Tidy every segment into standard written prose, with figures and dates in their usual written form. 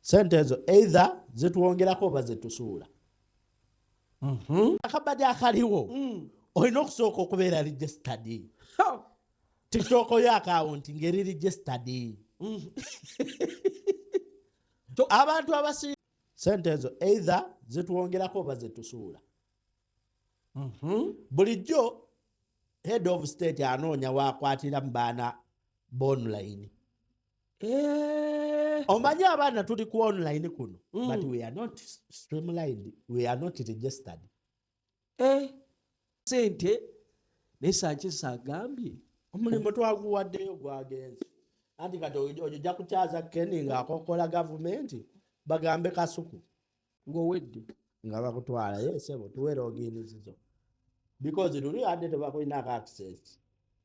sente ezo either zituwongerako oba zitusuula. Akabadde akaliwo olina okusooka okubeera registered. TikTok yo account ngeri registered. Abantu abasi sente ezo either zituwongerako oba zitusuula. Bulijjo head of state anoonya wakwatira mu baana online. Omanyi abaana tuli ku online kuno but we are not streamlined, we are not registered. Sente ne Sanchez agambye omulimu twaguwaddeyo gwagenze anti kati ojja kukyaza Kenny ng'akokola gavumenti bagambe kasuku ng'owedde nga bakutwala yesebo tuwe loginizizo because luli adde tebakulinako access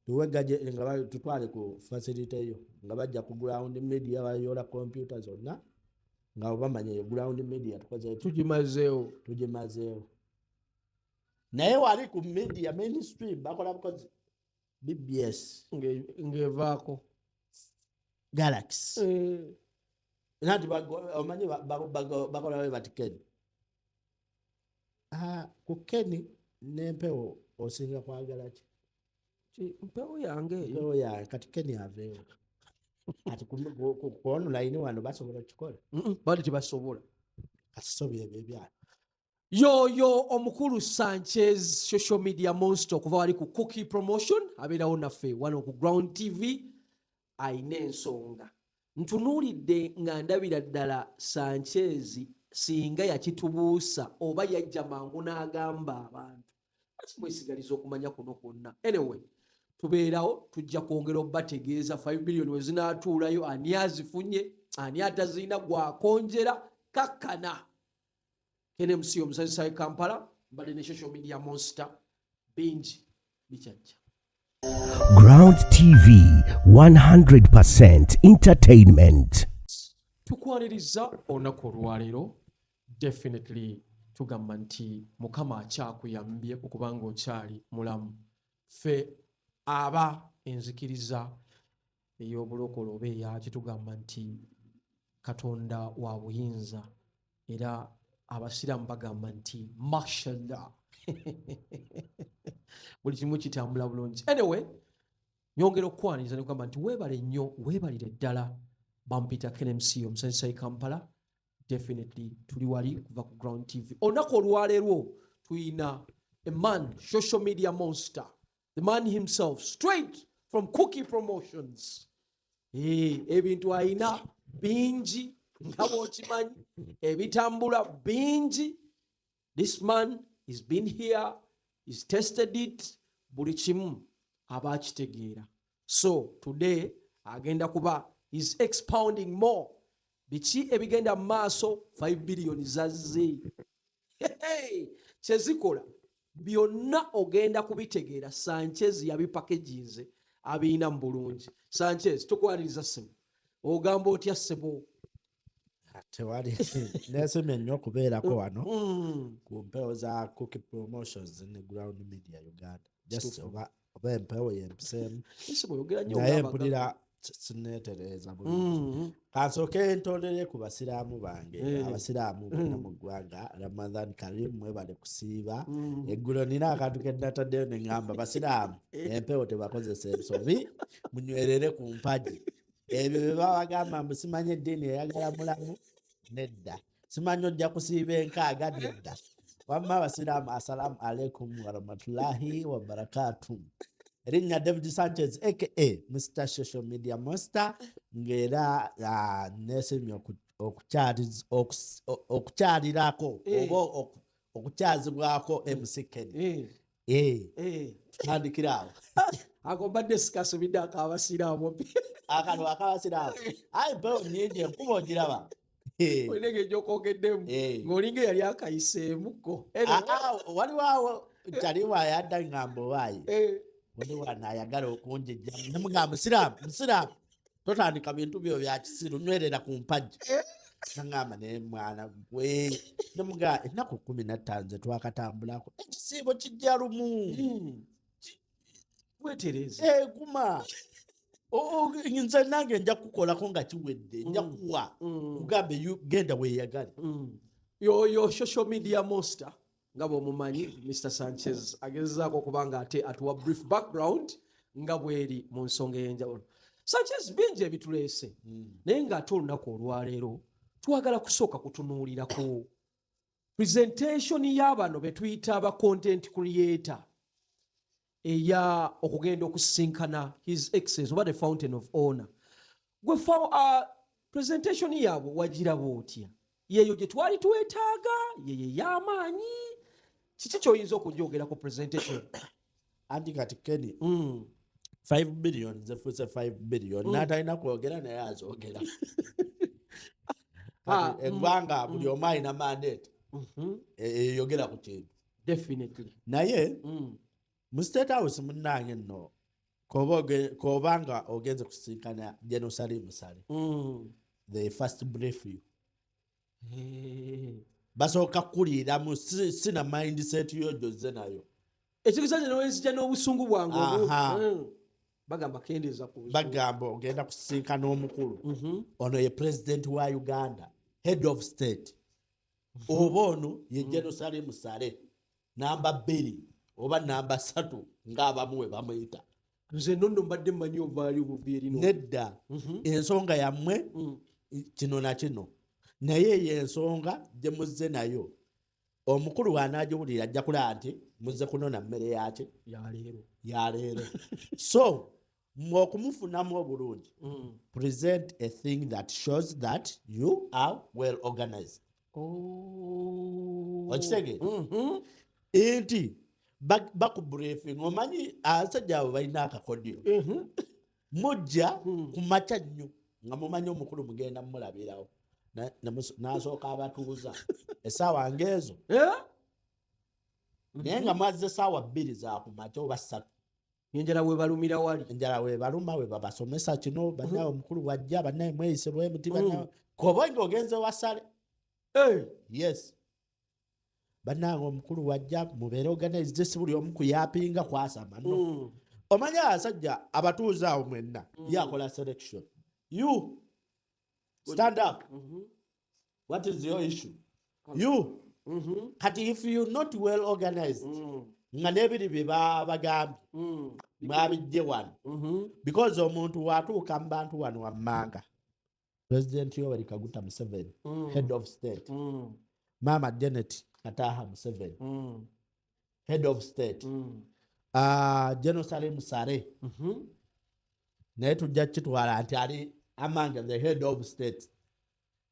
tuwe gaje nga tutwale ku facility yo nga bajja ku ground media bayola computer zonna nga obamanye ground media tukoze tugimazeewo naye wali ku media mainstream bakola bukozi BBS ngevaako Galaxy nati omanyi bakola we batikeni ku Kenny n'empewo osinga kwagala ki mpewo yange kati Kenny aveewo ati ku online wano basobola kikola bali tebasobola katisobye ebyo ebyalo yoyo omukulu Sanchez social media monster okuva wali ku Cookie Promotion abeerawo naffe wano ku Ground TV ayina ensonga ntunuulidde nga ndabira ddala Sanchez singa yakitubuusa oba yajja mangu n'agamba abantu ati mwesigaliza okumanya kuno kwonna. Anyway tubeerawo tujja kwongera obbategeeza 5 billion we zinaatuulayo ani azifunye ani atazirina gwakonjera kakkana. KNMC omusanyusa Kampala mbadde ne social media monster bingi bikyajja. Ground TV 100% entertainment. Tukwaniriza olunaku olwaleero definitely tugamba nti Mukama akyakuyambye okubanga okyali mulamu. Ffe aba enzikiriza ey'obulokole oba eyaki tugamba nti Katonda wa buyinza era abasiraamu bagamba nti mashallah buli kimu kitambula bulungi. Anyway nyongera okukwaniriza ne kugamba nti weebale nnyo weebalire ddala bampita KNMC omusanyusa Kampala definitely tuli wali kuva ku Ground TV. Olunaku olwaleero tuyina a man social media monster, the man himself straight from Cookie Promotions. Ebintu ayina bingi nga bw'okimanyi ebitambula bingi. This man has been here, he's tested it, buli kimu aba akitegeera. So today agenda kuba is expounding more biki ebigenda mu maaso 5 billion zazze kyezikola byonna ogenda kubitegeera. Sanchez yabipakeginze abiina mu bulungi. Sanchez tukwaniriza ssebo ogamba otya ssebo? tewali nesemye nnyo okubeerako wano ku mpewo za Cookie Promotions ne Ground Media Uganda. Just oba empewo yempiseemu naye mpulira sineetereza bulungi. Kansooke ntondere ku basiraamu bange abasiraamu bonna mu ggwanga Ramadan Karim mwebale kusiiba. Eggulo nina akantu ke nataddeyo ne ŋŋamba basiraamu empewo tebakozesa ensobi munywerere ku mpagi. Ebyo bye babagamba mbu simanye eddiini eyagala mulamu nedda, simanyi ojja kusiiba enkaaga nedda. Wamma abasiraamu assalaamu alaikum warahmatullahi wabarakatuh. Erinnya David Sanchez aka Mr. Social Media Monster ng'era neesimye okukyalirako oba okukyazibwako MC Kenny. Tandikira awo ako mbadde sikasubidde akabasiraamu akantu akabasiraamu ayi mpewo nnyingi enkuba ogiraba olege gyokogeddemu ng'olinga yali akayiseemuko. waliwo taliwa yadda ŋŋamba owaayi waliwo anayagala okunjejja nemugamba musiraamu totandika bintu byo bya kisiru nywerera ku mpagi. Naŋŋamba naye mwana gwe nemugaa ennaku 15 nze twakatambulako ekisiibo kijja lumu wetereze guma nze nange nja kukolako nga kiwedde nja kuwa kugambe genda weeyagale. Yo social media monster nga bw'omumanyi Mr. Sanchez agezaako okubanga ate atuwa brief background nga bweri mu nsonga ey'enjawulo. Sanchez bingi ebituleese naye ng'ate olunaku olwaleero twagala kusooka kutunuulirako presentation y'abano be tuyita aba content creator eya okugenda okusisinkana his exes oba the fountain of honor. Gwe presentation yaabwe wagiraba otya? Yeyo gye twali tuwetaaga yeye y'amaanyi kiki ky'oyinza okujogera ku presentation? Anti kati Kenny 5 billion zefuuse 5 billion n'atalina kwogera naye azogera. Eggwanga buli omu alina mandate eyogera ku kintu Definitely. naye mu State House munnange nno kobanga ogenze kusinkana Jenosali Musale they first brief you basooka kuliira mu sina mindset yo gyozze nayo ekiriza kino wenzija n'obusungu bwange bagamba kendeeza ku bagamba ogenda kusinkana omukulu ono ye president wa Uganda head of state oba ono ye Jenosali Musale namba 2 oba namba 3 ng'abamu we bamuyita. nze nonno mbadde mmanyi ovaali obuvi erino Nedda ensonga yammwe kino na kino naye y'ensonga gye muzze nayo omukulu w'anaagiwulira ajja kulaba nti muzze kunona mmere yaki yaleero. So okumufunamu obulungi present a thing that shows that you are well organized. Okitegeera nti bakubriefing omanyi abasajja abo balina akakodyo mujja ku makya nnyo nga mumanyi omukulu mugenda mumulabirawo n'asooka abatuuza essaawa ngeezo naye nga mwazze essaawa 2 za ku makya oba 3 enjala webalumira wali enjala webaluma we babasomesa kino bannawe omukulu wajja bannawe mweyise bwemuti bannawe koba nga ogenze wasale yes bannawe omukulu wajja mubeere organized si buli omu kuyapinga kwasama no omanya abasajja abatuuza awo mwenna yakola selection you stand up what is your issue you kati if you not well organized nga n'ebiri bye babagambye mwabijje wano because omuntu watuuka mu bantu wano wammanga President Yoweri Kaguta Museveni head of state Mama Janet Kataha Museveni head of state Jenosali Musale naye tujja kitwala nti ali among the head of state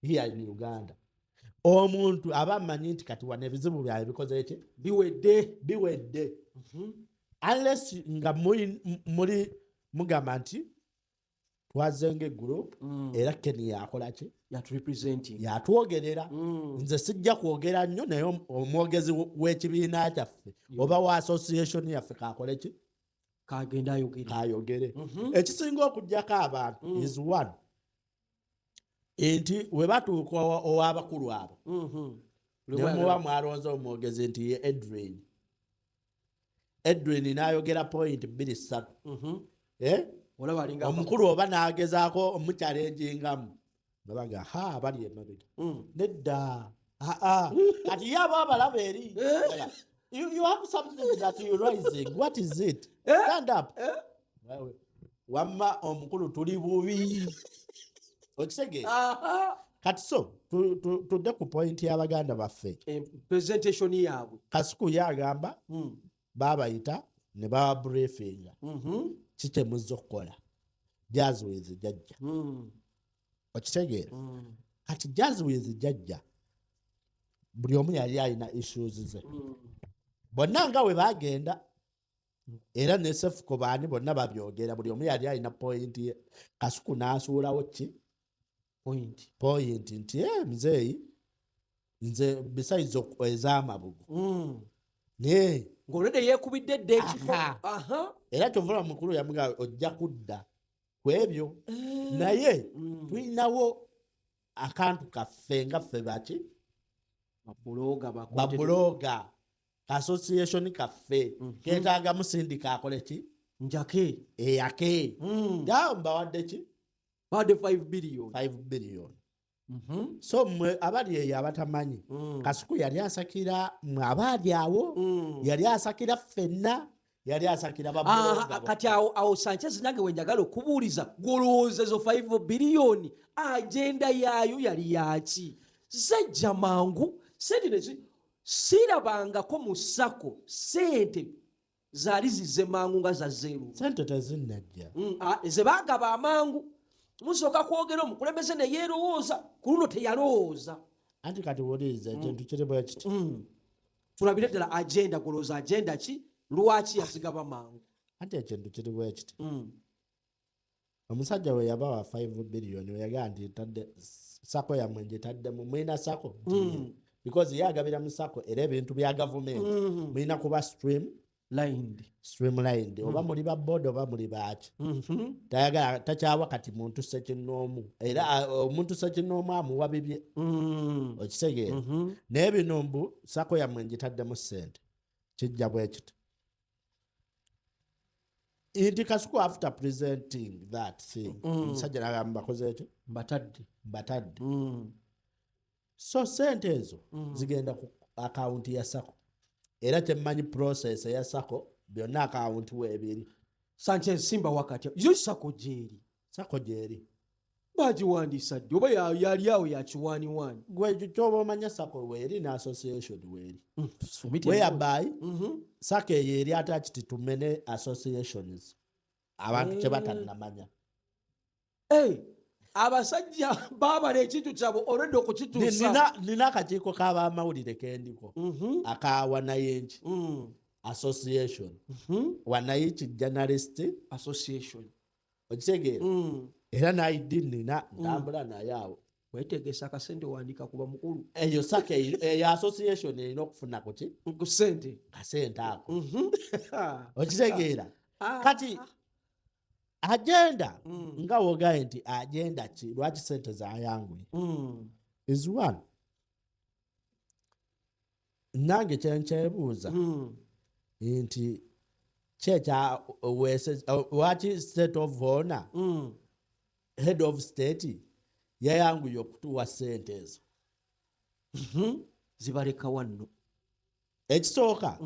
here in Uganda. Omuntu aba amanyi nti kati wano ebizibu byawe bikoze ki biwedde unless nga muri mugamba nti twazenga group era Kenny yakola ki yatwogerera nze sijja kwogera nnyo naye omwogezi w'ekibiina kyaffe oba wa association yaffe kakole ki kayogere ekisinga okuggyako abantu is one nti we batuuka ow'abakulu abo ne muba mwalonze omwogezi nti ye Edwin n'ayogera point 2-3 omukulu oba n'agezaako omukyalenjingamu nabaga bali emabega nedda kati ye aba abalaba eri you have something that you rising what is it stand up wamma omukulu tuli bubi okitegeera kati so tudde ku point y'abaganda baffe presentation yaabwe Kasuku yagamba babayita ne baba briefinga kitemuzza okukola jazz with jajja okitegeera kati jazz with jajja buli omu yali alina issues ze bonna nga we bagenda era ne Sefuko baani bonna babyogera buli omu yali alina point ye Kasuku n'asuulawo ki point nti muzeeyi nze besides ez'amabugu naye ng'olwedde yeekubidde edda ekifo era kyovula mukulu yamuga ojja kudda ku ebyo naye tulinawo akantu kaffe nga ffe baki babuloga association kaffe ketaaga musindika akole ki njake eyake gamba wadde ki badde 5 billion 5 billion. So mwe abali eyo abatamanyi Kasuku yali asakira mwe abaali awo yali asakira ffenna yali asakira babulonga kati awo Sanchez nange wenjagala okubuuliza golowooza ezo 5 billion agenda yaayo yali yaki zajja mangu sente nezi sirabangako mu sako sente zaali zize mangu nga za zeru sente tezinnajja ze baagaba amangu musooka kwogera omukulembeze ne yeerowooza ku luno teyalowooza anti kati wuliriza ekintu kiri bwe kiti tulabire ddala agenda golowooza agenda ki lwaki yazigaba mangu anti ekintu kiri bwe kiti omusajja we yabawa 5 billion weyagaa nti tadde sako yammwe ngitaddemu mwina sako because yagabira mu sako era ebintu bya gavumenti mwina kuba streamlined oba muli ba board oba muli baaki tayagala takyawa kati muntu sekinoomu era omuntu sekinoomu amuwa bibye okitegeera naye bino mbu sako yammwe ngitaddemu ssente kijja bwe kiti nti Kasuku after presenting that thing omusajja nagamba bakoze ekyo mbatadde so sente ezo zigenda ku akawunti ya sako era temmanyi process ya sako byonna akawunti weebiri Sanchez simba wakati yo sako gyeri bagiwandiisa ddi oba yali awo yakiwaaniwaani gwe kyoba omanya sako weeri ne association weeri whereby sako eyo eri ate akiti tumene associations abantu kyebatannamanya abasajja baabala ekintu kyabwe olwedde okukituusa nina akakiiko k'abamawulire kendiko aka wanayenki association wanayiki journalist association okitegeera era naidi nina ntambula naye awo wetegesa akasente wandika kuba mukulu eyo saka eyo association erina okufuna kuki kusente kasente ako okitegeera kati agenda nga wogaye nti agenda ki lwaki sente zayanguye is one nange kyenkyebuuza nti kyekya waki state of honor head of state yayanguye okutuwa sente ezo zibaleka wanno ekisooka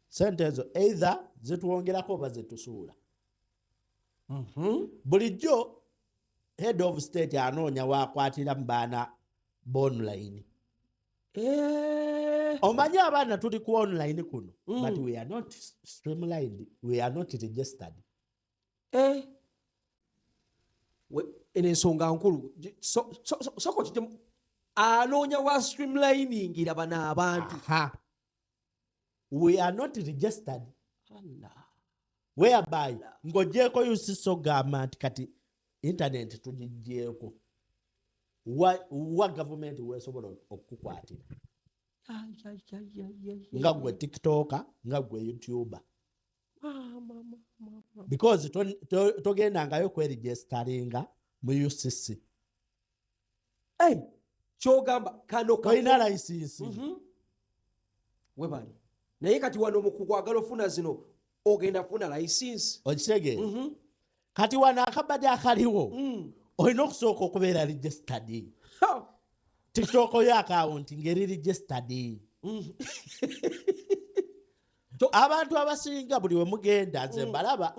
sente ezo either zitwongerako oba zitusuula bulijjo head of state anoonya wakwatira mu baana b'online omanyi abaana tuli ku online kuno but we are not streamlined we are not registered eno ensonga nkulu soko kiti anoonya wa streamliningira bano abantu we are not registered whereby ng'ogyeko yusiso gamba nti kati internet tugigyeko wa gavumenti weesobola okukukwatira nga gwe tiktoka nga gwe youtuber because togendangayo kweregisteringa mu UCC kyogamba kano kalina license webali naye kati wano mukukwagala ofuna zino ogenda funa license okitegeera kati wano akabadde akaliwo olina okusooka okubeera registered tiktok yo akawunti ngeri registered abantu abasinga buli we mugenda nze mbalaba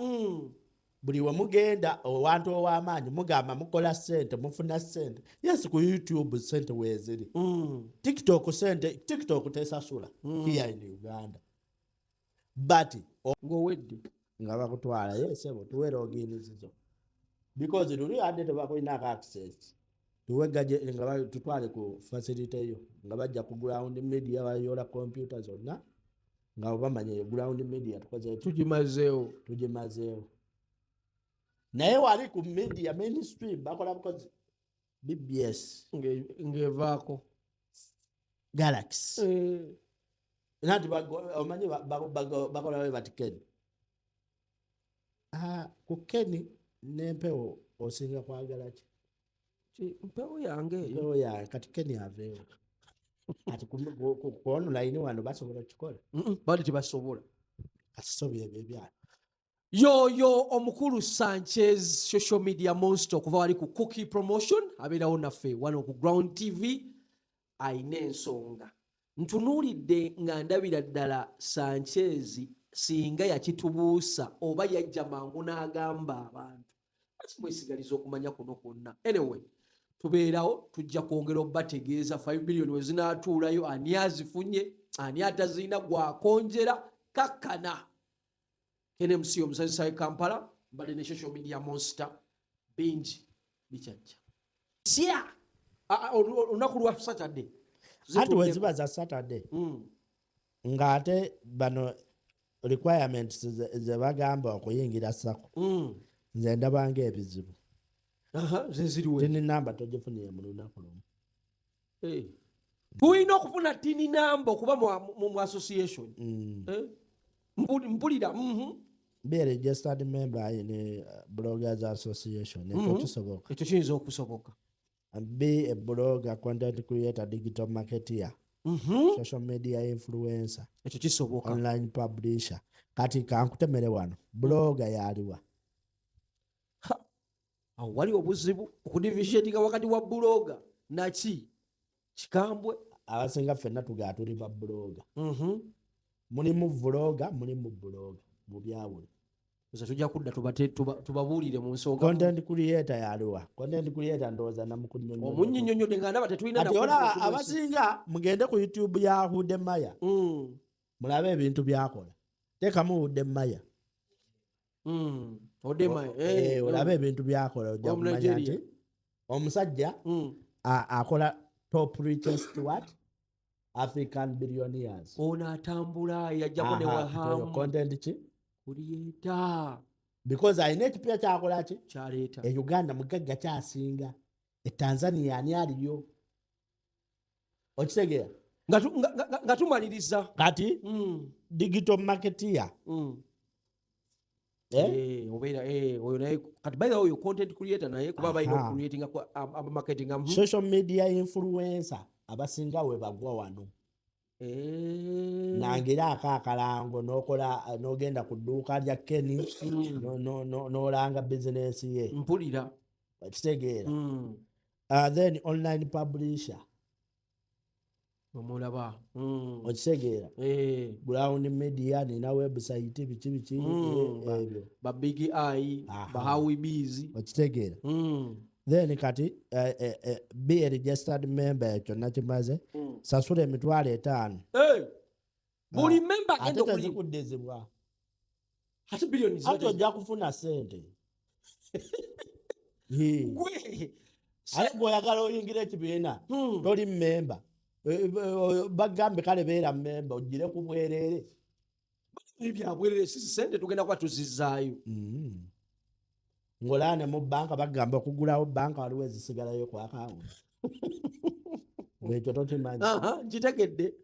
buli we mugenda owantu ow'amaanyi mugamba mukola sente mufuna sente yes ku YouTube sente weeziri tiktok sente tiktok tesasula here in Uganda but ng'owedde nga bakutwala yesebo tuwe loginizizo because luli ade tebakulina access tuwegaje nga tutwale ku facility yo nga bajja ku ground media bayola computer zonna nga bamanye ground media tukoze tujimazeewo naye wali ku media mainstream bakola bukozi BBS ngevaako Galaxy nati omanyi bakola we batikeni ku Keni n'empewo osinga kwagala ki mpewo yange kati Keni aveewo ati ku online wano basobola kikola bali tebasobola kati so byebyo ebyayo. Yoyo omukulu Sanchez social media monster okuva wali ku Cookie Promotion abeerawo naffe wano ku Ground TV ayina ensonga. Ntunuulidde nga ndabira ddala Sanchez singa yakitubuusa oba yajja mangu n'agamba abantu. Kati mwesigaliza okumanya kuno kwonna. Anyway, tubeerawo tujja kwongera obbategeeza 5 billion we zinaatuulayo ani azifunye ani atazirina gwakonjera kakkana. KNMC omusanyusa Kampala mbadde ne social media monster bingi bikyajja. Sya olunaku lwa Saturday. Ati we ziba za Saturday ng'ate bano requirements ze bagamba okuyingira sako nze ndabanga ebizibu. Zeziriwe. Tini namba togifuniye mu lunaku lumu. Tulina okufuna tini namba okuba mu association. Mpulira. Be a registered member in a bloggers association. Ekyo kiyinza okusoboka. And be a blogger, content creator, digital marketer, social media influencer, ekyo kisoboka. online publisher. Kati kankutemere wano blogger yaliwa. Awo wali obuzibu okudivisiatinga wakati wa blogger naki kikambwe. Abasinga ffenna tugaa tuli ba blogger. Mulimu vlogger, mulimu blogger mu byawulo. Tujja kudda tubabuulire mu nsonga. Content creator yaliwa. Content creator ndowooza namukunnyonnyola. Omunnyonnyonnyodde nga ndaba tetulina ati olaba abasinga mugende ku YouTube ya Hudemaya. Mulabe ebintu byakola. Teekamu Hudemaya. Hudemaya. Olabe ebintu byakola ojja kumanya nti omusajja akola top richest what? African billionaires. Ono atambula yajjako ne wahamu. Content ki? Kulieta. Because ayina ekipya kyakola ki? Kyaleeta. E Uganda mugagga kyasinga. E Tanzania ani aliyo? Okitegeera? Nga tumaliriza. Kati digital marketer. Obeera oyo naye kati by the way content creator naye kuba balina creating marketing. Social media influencer abasinga we bagwa wano. Nangira akaakalango n'ogenda ku dduuka lya Kenny n'olanga business ye. Mpulira. Okitegeera? Then online publisher. Omulaba. Okitegeera? Ground media nina website biki ebyo. Ba Big Eye, ba Howie Bees. Okitegeera? Then kati be a registered member ekyo nakimaze sasula $5,000. Buli member agenda ate tezikuddizibwa. Ate billions. Ate ojja kufuna ssente. Ate bw'oyagala oyingira ekibiina toli member. Bagambe kale beera member ogire ku bwereere. Ebyabwerere si ssente tugenda kuba tuzizaayo. Ngolane mu banka bagamba okugulawo banka waliwo ezisigalayo ku account. Ekyo tokimanyi. Kitegedde.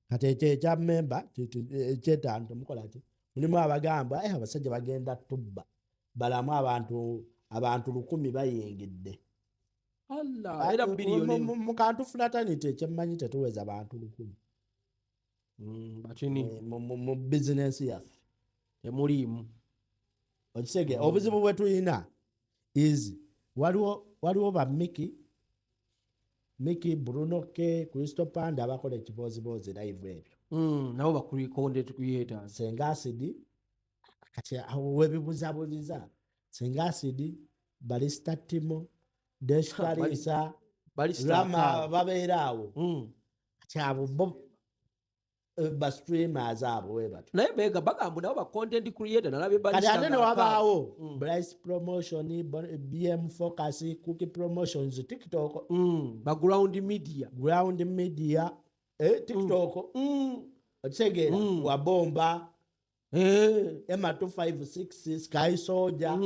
Kati ekyo ekya member ekyetaano temukola ki? Mulimu abagamba abasajja bagenda tubba balamu abantu 1,000 bayingidde. Era billion mu kantu fraternity ekyemmanyi tetuweza bantu 1,000. Batini mu business yaffe temuliimu. Okisege obuzibu bwe tulina is waliwo ba Mickey Bruno K Crystal Panda abakola ekiboozibozi live ebyo. Nabo bakuli content creators. Senga Acid kati webibuzabuliza Senga Acid Barista Timo Deshkarisa Rama babeerawo. Kati abo ba streamers abo webato. Naye bega bagamba nabo ba content creator nalabe kati ate ne wabaawo Bryce Promotion, BM Focus, Cookie Promotions, TikTok, ba Ground Media, TikTok, okitegeera Wabomba, Emma 256, Sky Soldier,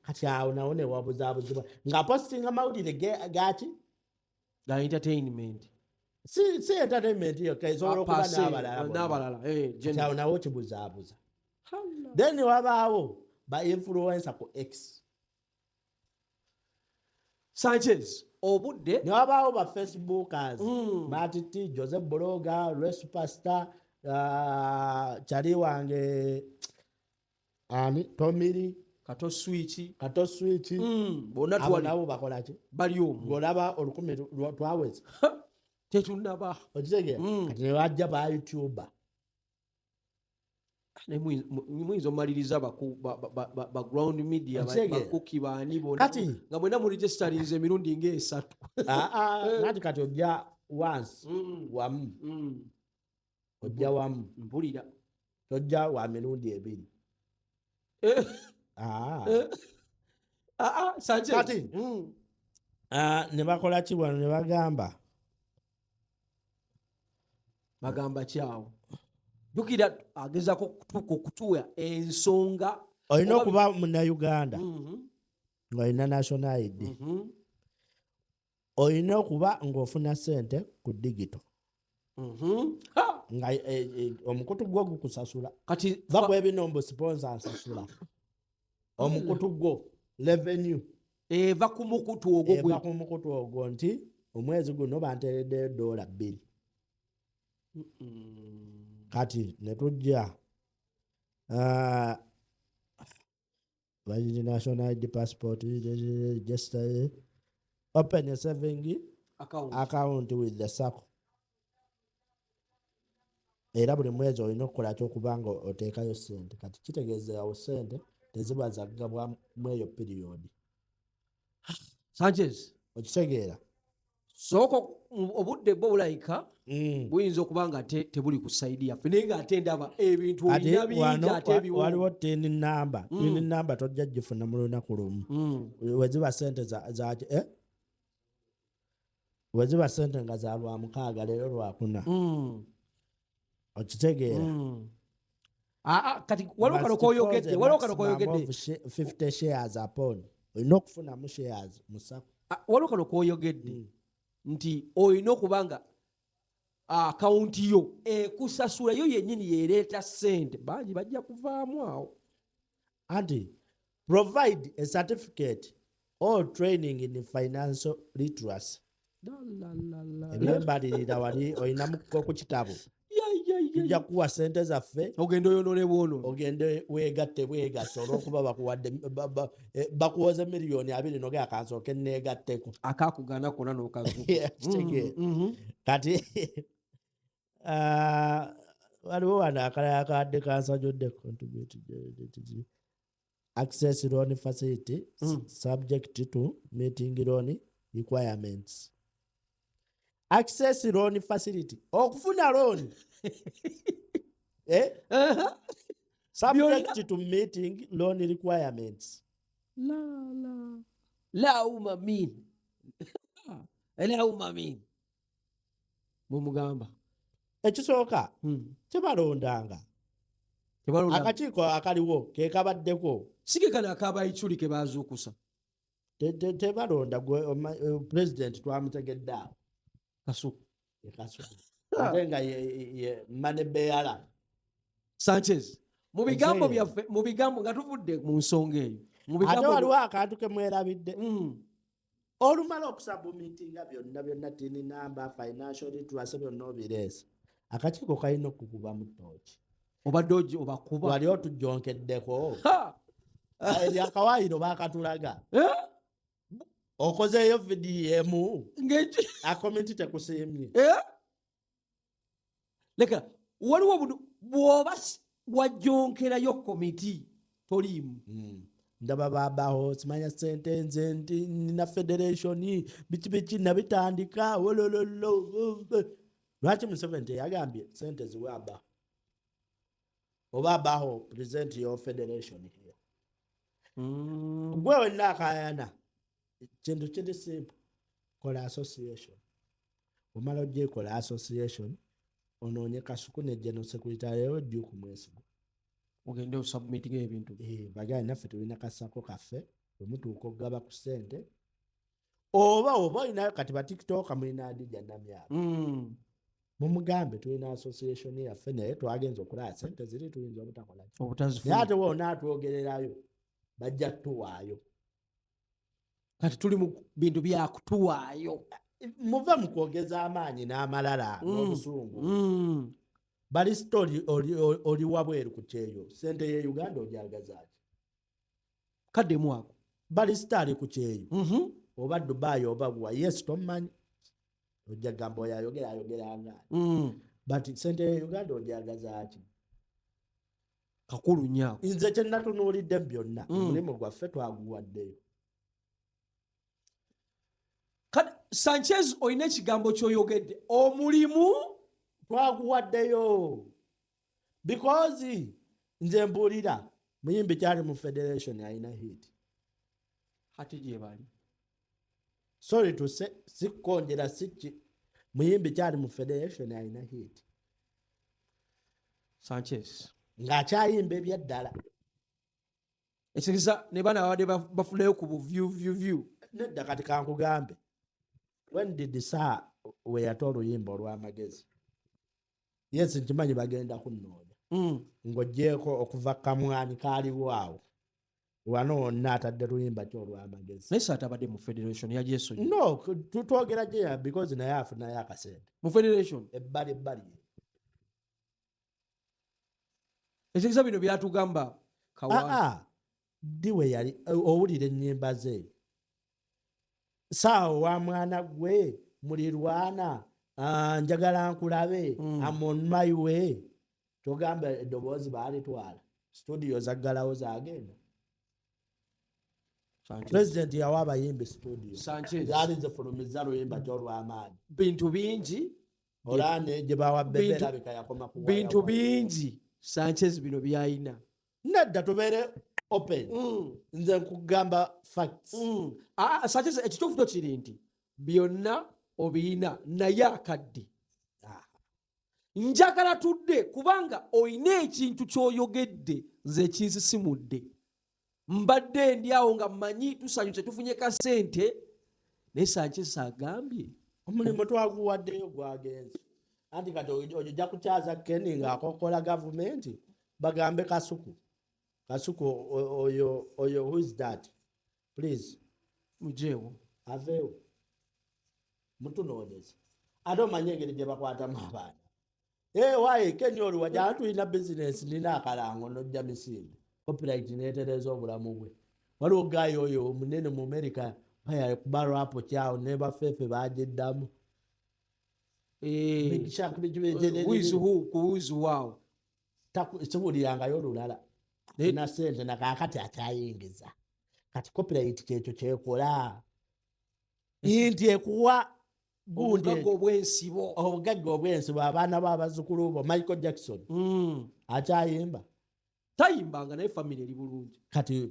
kati awo nawo ne wabuzaabuzibwa nga posting amawulire gaki ga entertainment. Si entertainment yokka esobola okuba n'abalala. Kyawo nawo kibuzaabuza. Then wabaawo ba influencer ku X. Sanchez obudde ne wabaawo ba Facebookers. Marty T, Joseph Blogger, Ray Superstar, kyali wange ani Tomiri Kato switch. Kato switch Bonna abo twali nabo bakola ki bali omwo. ng'olaba olukumi twaweza Tetunaba. okitegera kati ne bajja ba YouTuber Muyinza omaliriza ba ground media Okitegera. bakuki baani bonna Kati. nga mwena mu registerinze emirundi ng'esatu. nati kati ojja once wamu ojja wamu Mpulira. tojja wa mirundi ebiri Sanchez. Kati. ne bakola ki wano ne bagamba Bagamba kyawo. Jukira agezako kutuwa ensonga. olina Oba- okuba munnayuganda Mhm, ng'olina national ID mhm, olina okuba ng'ofuna ssente ku digito mhm. Ha! nga omukutu gwo gukusasula Kati bakuwa ebinombo sponsor nsasula omukutu gwo revenue eva ku mukutu ogwo eva gwe. ku mukutu ogwo nti omwezi guno banteereddeyo $2 kati ne tujja bagiri national ID passport register open a saving account with the sacco era buli mwezi olina okukola kyokuba nga oteekayo ssente kati kitegeeza awo ssente teziba zaggabwa mweyo piriyodi Sanchez. okitegeera Soko obudde bwo bulayika buyinza okuba nga tebuli ku saidi yaffe naye ng'ate ndaba ebintu ate olina bingi ate ebiwungu. waliwo tini namba tojja gifuna mu lunaku lumu weziba ssente weziba ssente nga za lwa 6 leero lwakuna okitegeera Kati waliwo kano koyogedde 50 shares upon olina okufunamu shares mu sako waliwo kano koyogedde nti olina okuba nga akawunti yo ekusasula yo yennyini yeereeta ssente bangi bajja kuvaamu awo. anti provide a certificate or training in financial literacy ebyembalirira wali olinamuko ku kitabo tujja kuwa ssente zaffe ogenda oyonoone bwono. ogende weegatte bwegase olwokuba bakuwadde bakuwoze $2,000,000 nogera kansooke neegatteko Akakugaana konna n'okazu. kitegeera kati waliwo wano akalala kadde kansajudde contribute access loan facility subject to meeting loan requirements access loan facility okufuna loan subject to meeting loan requirements Lauma min. Lauma min. Mumugamba. ekisooka tebalondanga Tebalonda. akakiiko akaliwo ke kabaddeko Sige kana akabayiculi ke baazuukusa. tebalonda president twamutegedde awo Kasuku. ekasuku ate nga ye mane beyala Sanchez. Mu bigambo Okitegera. byaffe, mu bigambo nga tuvudde mu nsonga eyo. Mu ate bigambo waliwo akantu ke mwerabidde Mm. olumala okusabumitinga byonna tini namba financial literacy byonna obireese akakiiko kalina okukuba mu ttooki Obadde obakuba. wali otujjonkeddeko Ha! eryakawaayiro baakatulaga Eh? okozeeyo vidiyo Ng'eki. akomiti tekusiimye Leka waliwo bw'oba wajjonkerayo komiti toliimu. ndaba babaho simanya sente nze nti nina federation biki nabitandika wolololo lwaki Museveni teyagambye sente ziwaba oba abaho present your federation here gwe wenna akayana kintu kiri simple kola association omala ogyekola association onoonye Kasuku ne general secretary we ddu ku mwesigo Ogende osubmitting ebintu. bagala naffe tulina kasako kaffe wemutuuka okugaba ku ssente oba olinayo kati ba tiktok mulina Adija Namyalo mumugambe tulina association yaffe naye twagenza okulaba ssente ziri tuyinza obutakola naye Obutazifuna. ate wona atwogererayo bajja tuwaayo Kati tuli mu bintu byakutuwaayo. muve mu kwogeza amaanyi n'amalala n'obusungu bali story oli wabweru ku kyeyo sente ye Uganda ojagazaaki kadde mwako bali stali ku kyeyo oba Dubai oba bwa yes tomanyi ojja gamba ayogera nga but sente ye Uganda ojagazaaki kakulu nyaako nze kye natunuulidde byonna omulimu gwaffe twaguwaddeyo. Sanchez oyina ekigambo ky'oyogedde omulimu twaguwaddeyo because nze mbuulira muyimbi kyali mu federation alina hit ate gye bali sorry to say sikonjera siki muyimbi kyali mu federation alina hit Sanchez ng'akyayimba ebyaddala ekiriza ne bana abadde bafunayo ku view nedda kati kankugambe when did Sir we yata oluyimba olw'amagezi yes nkimanyi bagenda kunnoonya ng'oggyeko okuva kamwani kaaliwo awo wano wonna atadde luyimba ki olw'amagezi naye Sir atabadde mu federation yajeesonyi no tutwogera gye because naye afunayo akasente mu federation ebbali ekiriza bino byatugamba diwe yali owulira ennyimba ze saawa wa mwana gwe mulirwana njagala nkulabe amon my way togamba eddoboozi baalitwala studio zaggalawo zagenda president yawa abayimbi studio zaali zifulumiza luyimba kyolw'amaanyi bintu bingi olane gye bawa beberabika yakoma ku bintu bingi Sanchez bino byayina nedda tubeere open nze nkugamba facts Sanchez ekituufu kyo kiri nti byonna obiyina naye akadde njagala tudde kubanga oyina ekintu ky'oyogedde nze kinsisimudde mbadde ndi awo nga mmanyi tusanyuse tufunye kasente naye Sanchez agambye omulimu twaguwaddeyo gwagenze anti kati ojja kukyaza Kenny ng'akokola gavumenti bagambe Kasuku oyo who is that please mujeewo aveewo mutunoonyeze ate omanye engeri gye bakwatamu abaana waaye Kenny oluwa gyala tulina bizinesi nina akalango nojja misinde copyright neetereza obulamu bwe waliwo gaayo oyo omunene mu America kubalwapo kyawo ne bafeefe bagiddamu kuwizi waawo sibulirangayo olulala na sente nakakati akyayingiza kati copyright kyekyo kyekola nti ekuwa obugagga obwensibo abaana b'abazzukulu bo Michael Jackson akyayimba tayimbanga naye family eri bulungi kati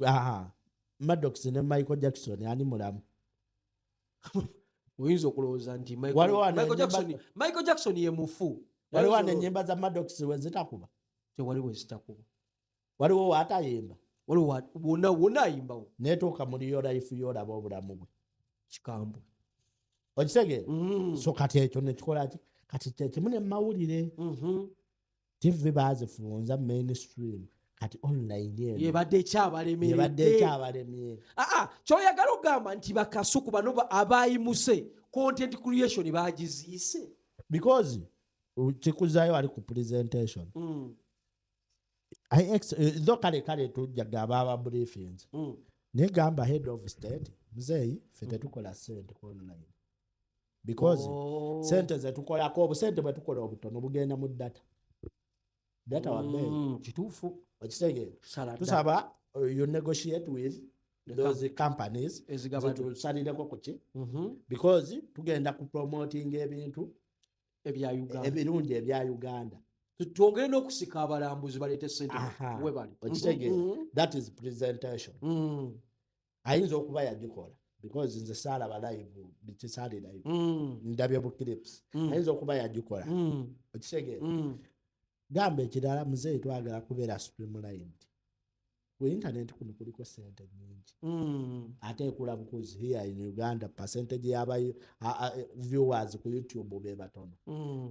Maddox ne Michael Jackson ani mulamu oyinza okulowooza nti Michael Jackson ye mufu waliwo n'ennyimba za Maddox we zitakuba tewaliwo ezitakuba waliwo waatayimba waliwo wonna ayimbawo neetuuka muri yo life y'olaba obulamu bwe kikambwe okitegeera so kati ekyo nekikola ki kati kyekimu ne mawulire TV bazifunza mainstream kati online yebadde ekyabalemye kyoyagala okugamba nti bakasuku bano abayimuse content creation bagiziise because kikuzayo ali ku presentation tho kale tujjaga ababa briefings negamba head of state muzeeyi ffe tetukola sente ku online because sente zetukolako obusente bwetukola obutono bugenda mu data wabbeeyi kituufu okitegeera tusaba you negotiate with those companies zitusalireko kuki because tugenda ku promoting ebintu ebirungi ebya Uganda twongere n'okusika abalambuzi baleete sente webali okitegeera that is presentation ayinza okuba yagikola because nze saalaba live bikisaali live ndabye bu clips ayinza okuba yagikola okitegeera gamba ekirala muzeeyi twagala kubeera streamlined ku internet kuno kuliko sente nyingi ate ekula bukuzi here in Uganda percentage y'aba viewers ku YouTube be batono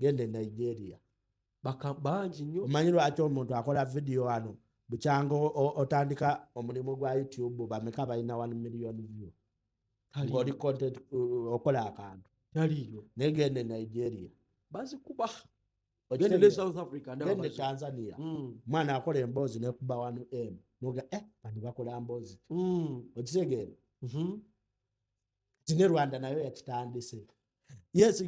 gende Nigeria bangi nnyo omanyi lwaki omuntu akola video wano bukyango otandika omulimu gwa YouTube bameka balina 1 million view ng'oli content okola akantu taliyo negende Nigeria bazikuba gende ne South Africa ndaba gende bazo. Tanzania mwana akola emboozi nekuba 1M noga bano bakola mboozi okitegeera ne Rwanda nayo yakitandise. Yes,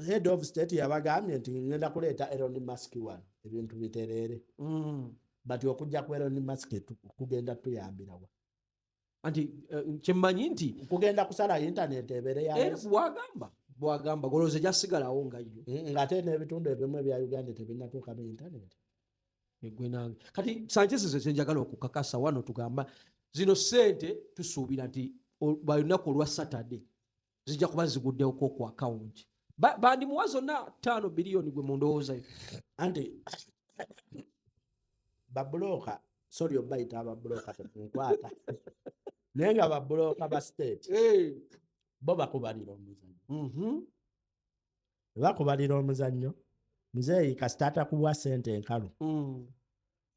head of state yabagambye nti ngenda kuleeta Elon Musk wano ebintu biterere but okujja ku Elon Musk kugenda tuyambirawa anti kyemmanyi nti kugenda kusala internet ebere ya bwagamba goloze jasigalawo nga yo ngate n'ebitundu ebimu ebya Uganda tebinatuuka mu internet egwe nange kati Sanchez senjagala okukakasa wano tugamba zino sente tusuubira nti balunaku olwa Saturday zijja kuba ziguddeko ku account bandimuwa zonna 5 biliyoni gwe mundowoozayo anti babulooka sorry obayita ababulooka tetunkwata naye nga babulooka ba state bo bakubalira omuzannyo bakubalira omuzannyo muzeeyi kasita atakuwa sente enkalu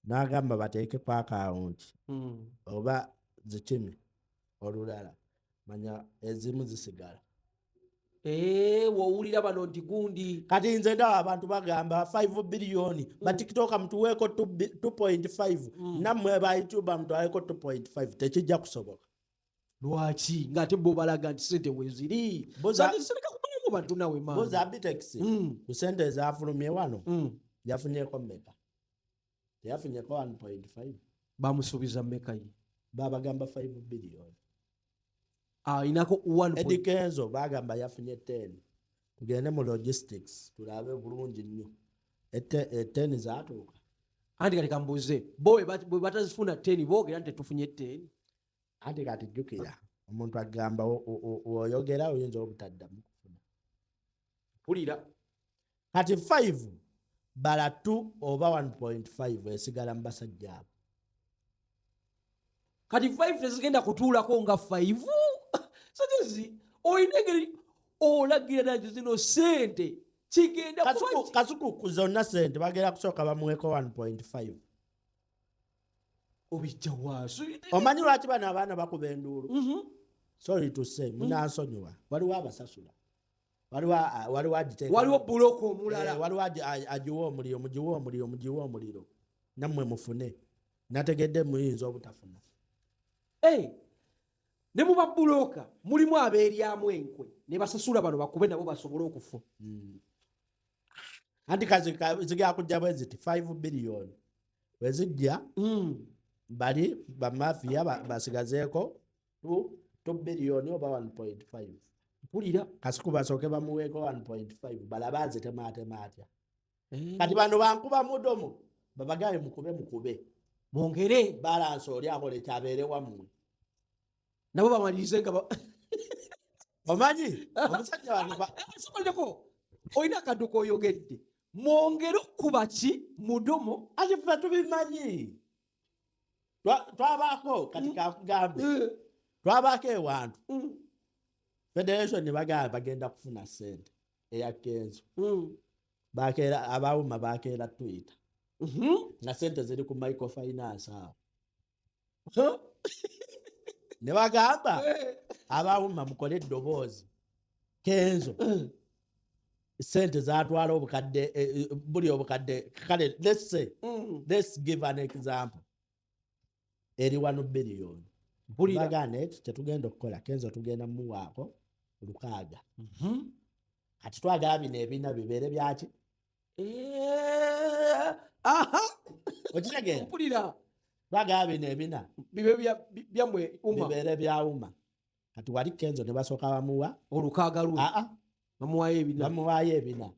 n'agamba bateeke ku akawunti oba zikimi olulala manya ezimu zisigala wowulira bano nti gundi kati nze ndaba abantu bagamba 5 biliyoni batikitoka mutuweeko 2.5 nammwe ba YouTube mutwaleko 2.5 tekijja kusoboka. Lwaki ng'ate bo balaga nti sente weziri sereka kumalamu bantu nawe maama boza Abitex ku sente ezafulumye wano yafunyeko mmeka teyafunyeko 1.5 bamusuubiza mmeka ye babagamba 5 biliyoni inako 1. Eddie Kenzo bagamba yafunye 10 tugende mu logistics tulabe bulungi nnyo 10 zaatuuka anti kati kambuze bo bwe batazifuna 10 boogera nti tufunye 10 anti kati jjukira omuntu agamba oyogera oyinza obutaddamu kufuna pulira kati 5 bala 2 oba 1.5 esigala mu basajja abo kati 5 tezigenda kutuulako nga 5 sagezi oyina engeri olagira nazo zino sente kigenda kasuku ku zonna sente bagenda kusooka bamuweeko 1.5 obijja waaso omanyi lwaki bano abaana bakuba enduulu sorry to say munansonyiwa waliwo abasasula waliwo buloko omulala waliwo agiwa omuliro mugiwa omuliro nammwe mufune nategedde muyinza obutafuna ne mu babuloka mulimu abeeryamu enkwe ne basasula bano bakube nabo basobole okufa anti zigenda kujja bwe ziti 5 biliyoni bwe zijja bali bamafiya basigazeeko 2 biliyoni oba 1.5 mpulira kasiku basooke bamuweeko 1.5 balaba azitemaatema atya kati bano bankuba mudomo babagaye mukube mwongere balansi oli akola ekyabeere wammwe nabo bamalirize nga omanyi omusajja wanosokoldeko olina akantu koyogedde mwongere okuba ki mudomo ate ffe tubimanyi twabaako kati kakugambe twabaako ewantu federation ne bagenda kufuna sente eya Kenzo bakeera abawuma bakeera Twitter na sente ziri ku microfinance awo ne bagamba abawuma mukole eddoboozi Kenzo sente zatwala obukadde buli obukadde kale let's give an example eri 1 biliyoni bagane tetugenda okukola Kenzo tugenda muwaako 600 kati twagala bino ebina bibeere byaki okitegeera mpulira twagala bino ebina bibe byamwe bibeere byawuma kati wali Kenzo ne basooka bamuwa 600 bamuwaayo ebina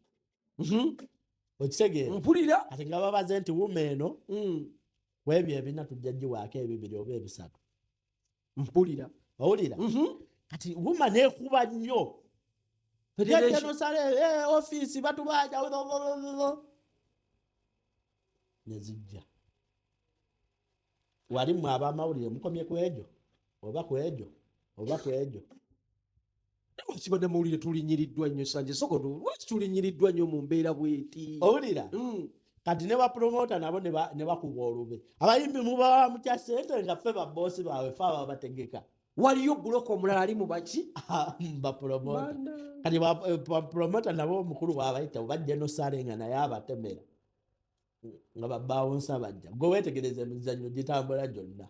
okitegeera mpulira kati nga babaze nti wuma eno webyo ebina tujja giwaako ebibiri oba ebisatu mpulira owulira kati wuma neekuba nnyo genosale ofiisi batubaja nezijja wali mwe abamawulire mukomye ku egyo oba ku egyo kibadde mawulire tulinyiriddwa nnyo sanje sokono lwaki tulinyiriddwa nnyo mu mbeera bweti owulira kati ne bapromota nabo ne bakuba olube abayimbi mubawa mukya sente nga ffe baboosi baabwe fe ababategeka waliyo buloko omulala ali mu baki bapromota Bana. kati bapromota nabo omukulu wabayita bajja nosale nga naye abatemera nga babawunsa bajja gwe wetegereza emizannyo gitambula gyonna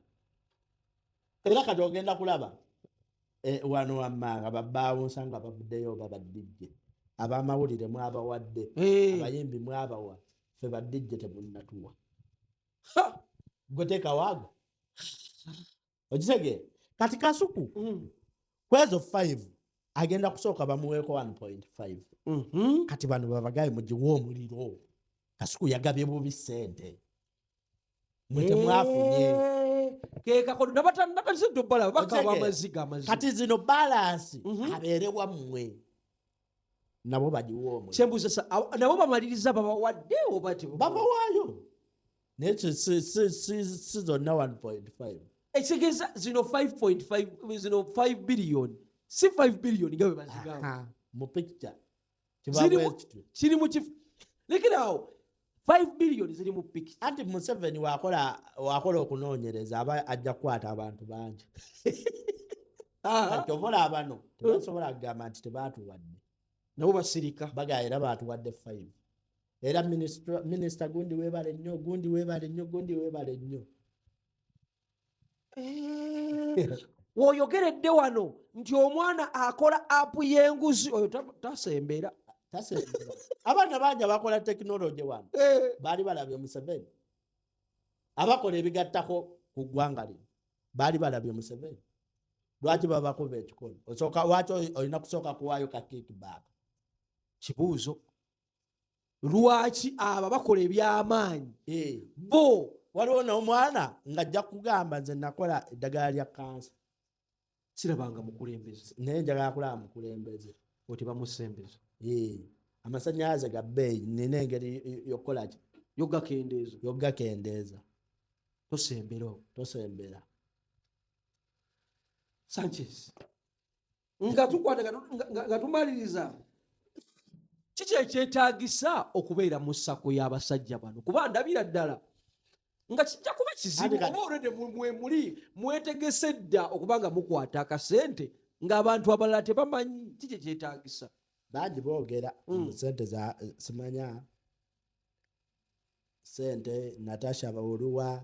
era kati ogenda kulaba wano wammanga babawunsa nga bavuddeyo babadijje abamawulire mwabawadde abayimbi mwabawa fe badijje temunnatuwa gwe teekawaago okitegere kati Kasuku kwezo 5 agenda kusooka bamuweeko 1.5 kati bano babagaye mugiwa omuliro Kasuku yagabye bubi ssente mwe temwafunye kekakodo nabatandabala bakaba amaziga kati zino balansi abeere wammwe nabo bagiwa omuliro kyembuuza nabo bamaliriza babawadde oba babawaayo naye si zonna 1.5 ekitegeeza zino 5.5 zino 5 billion si 5 billion nga bwe bazigamba mu picture kiri mu kifu lekerawo 5 billion ziri mu picture anti Museveni wakola okunoonyereza aba ajja kukwata abantu bangi kyovola abano tebasobola kugamba nti tebaatuwadde nabo basirika bagaera baatuwadde 5 era minisita gundi weebale nnyo gundi weebale nnyo gundi weebale nnyo woyogeredde wano nti omwana akola apu y'enguzi oyo tasembera abaana bangi abakola tekinologi wano baali balabye Museveni abakola ebigattako ku ggwanga lino baali balabye Museveni lwaki babakuba ekikono osooka lwaki olina kusooka kuwaayo ka kickback kibuuzo lwaki abo bakola ebyamaanyi bo waliwo n'omwana ng'ajja kugamba nze nakola eddagala lya kansa sirabanga mukulembeze naye njagala kulaba mukulembeze oti bamusembeza amasannyalaze ga bbeeyi nina engeri yokukola ki yogakendeeza tosembera Sanchez nga tukwata nga tumaliriza kiki ekyetaagisa okubeera mu ssako y'abasajja bano kuba ndabira ddala nga kijja kuba kizibu oba olwedde muli mwetegese dda okuba nga mukwata akasente ng'abantu abalala tebamanyi kiki ekyetaagisa bangi boogera sente za simanya sente Natasha Bawuluwa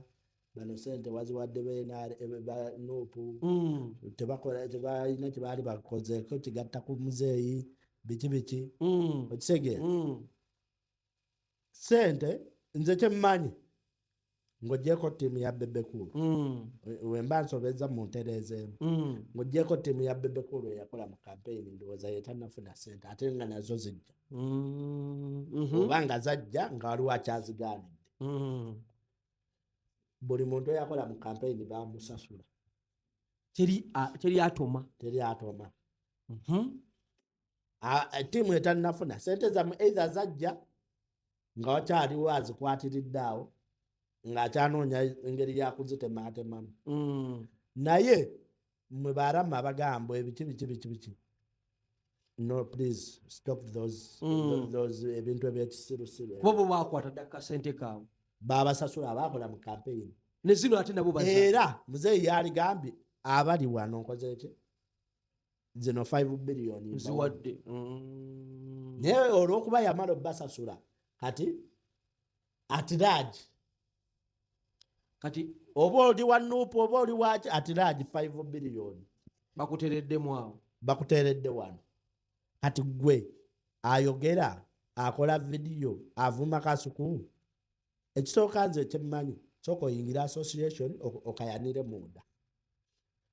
bano sente waziwadde Nuupu tebalina kyebaali bakozeeko kigatta ku muzeeyi biki okitegeera sente nze kyemmanyi ng'oggyeko ttiimu ya Bebekulu wemba nsobeza mu ntereezeemu ng'oggyeko ttiimu ya Bebekulu eyakola mu kampeyini ndowooza yetannafuna sente ate nga nazo zijja oba nga zajja nga waliwo akyazigaanidde buli muntu eyakola mu kampeyini bamusasula teri atoma ttiimu etannafuna sente zammwe either zajja nga wakyaliwo azikwatiridde awo ng'akyanoonya engeri yakuzitematemamu naye mwe baramu abagamba ebiki no please stop those ebintu ebyekisirusiru bo bakwata dda kasente kaabwe babasasula abakola mu kampeyini ne zino ate nabo era muzeeyi yaligambye abali wano nkozeeki zino 5 billion nziwadde naye olw'okuba yamala obbasasula kati atiraaji kati oba oli wa Nuupu oba oli waki atiraaji 5 billion bakutereddemu awo bakuteeredde wano kati gwe ayogera akola vidiyo avuma Kasuku ekisooka nze kyemmanyi sooka oyingira association okayanire munda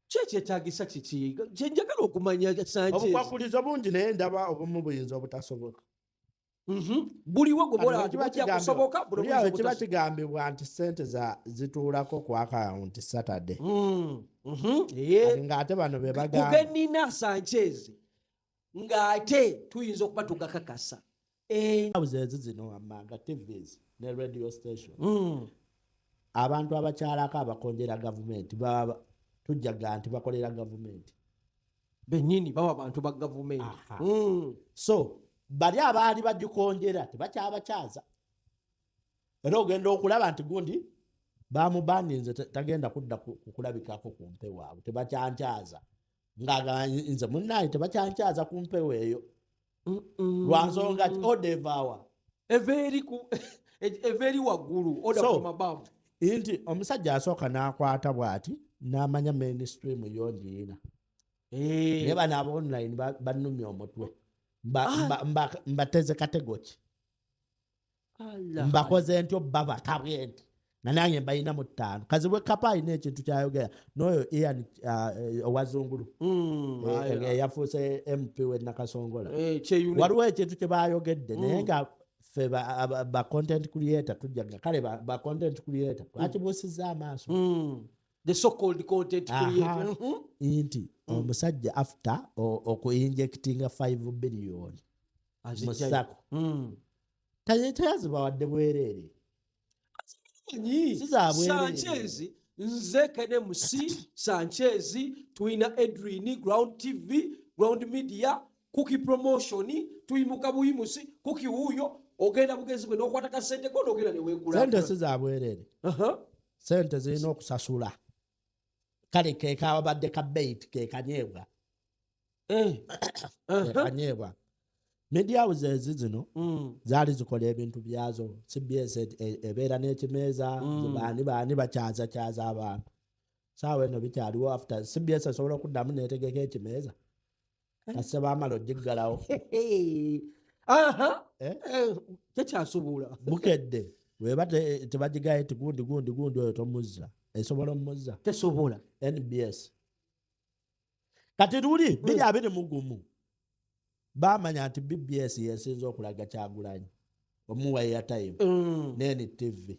kyekyetaagisa kiki kyenjagala okumanya Sanchez obukwakulizo bungi naye ndaba obumu buyinza obutasoboka buliwo gwebolajja kusoboka kiba kigambibwa nti sente zituulako ku akawunti Saturday ng'ate bano be bagamba kugenina Sanchez ng'ate tuyinza okuba tugakakasa ezi zino wammanga TVs ne radio station abantu abakyalako abakonjera gavumenti baba tujjaga nti bakolera gavumenti bennyini baba bantu ba gavumenti so bali abaali bagikonjera tebakyabakyaza era ogenda okulaba nti gundi bamubaninze tagenda kudda kukulabikako ku mpewo abo tebakyankyaza ng'agamba nze munnaye tebakyankyaza ku mpewo eyo lwa nsonga ki odevaawa eva eri waggulu order from above. Nti omusajja asooka n'akwata bw'ati n'amanya mainstream yongiina naye bano aba online bannumya omutwe mbateze katego ki mbakoze ntyo babatabwe nti nga nange mbalinamu 5 kazibwe kapa alina ekintu kyayogera n'oyo Ian owazungulu yafuuse MP w'e Nakasongola waliwo ekintu kye baayogedde naye nga ffe ba content creator tujjaga kale ba content creator twakibuusizza amaaso the so-called content creator nti omusajja after okuinjectinga 5 billion mu sako tayazibawadde bwereere Sanchez nze KNMC Sanchez tuina Edwin Ground TV Ground Media Cookie Promotion tuimuka buyimusi Cookie huyo ogenda bugezi bwe nokwata ka sente ko ogenda ne wegula sente sizabwerere sente zirina okusasula kale ke kabadde ka bait ke kanyeebwa kanyeebwa media houses zino zaali zikola ebintu byazo CBS ebeera n'ekimeeza baani bakyaza abantu saawa eno bikyaliwo after CBS asobola okuddamu n'etegeka ekimeeza kase baamala ogiggalawo tekyasobola bukedde weba tebagigaye ti gundi oyo tomuzza esobola omuzza tesobola NBS kati luli 2021 bamanya nti BBS yesinza okulaga Kyagulanyi omuwa airtime NTV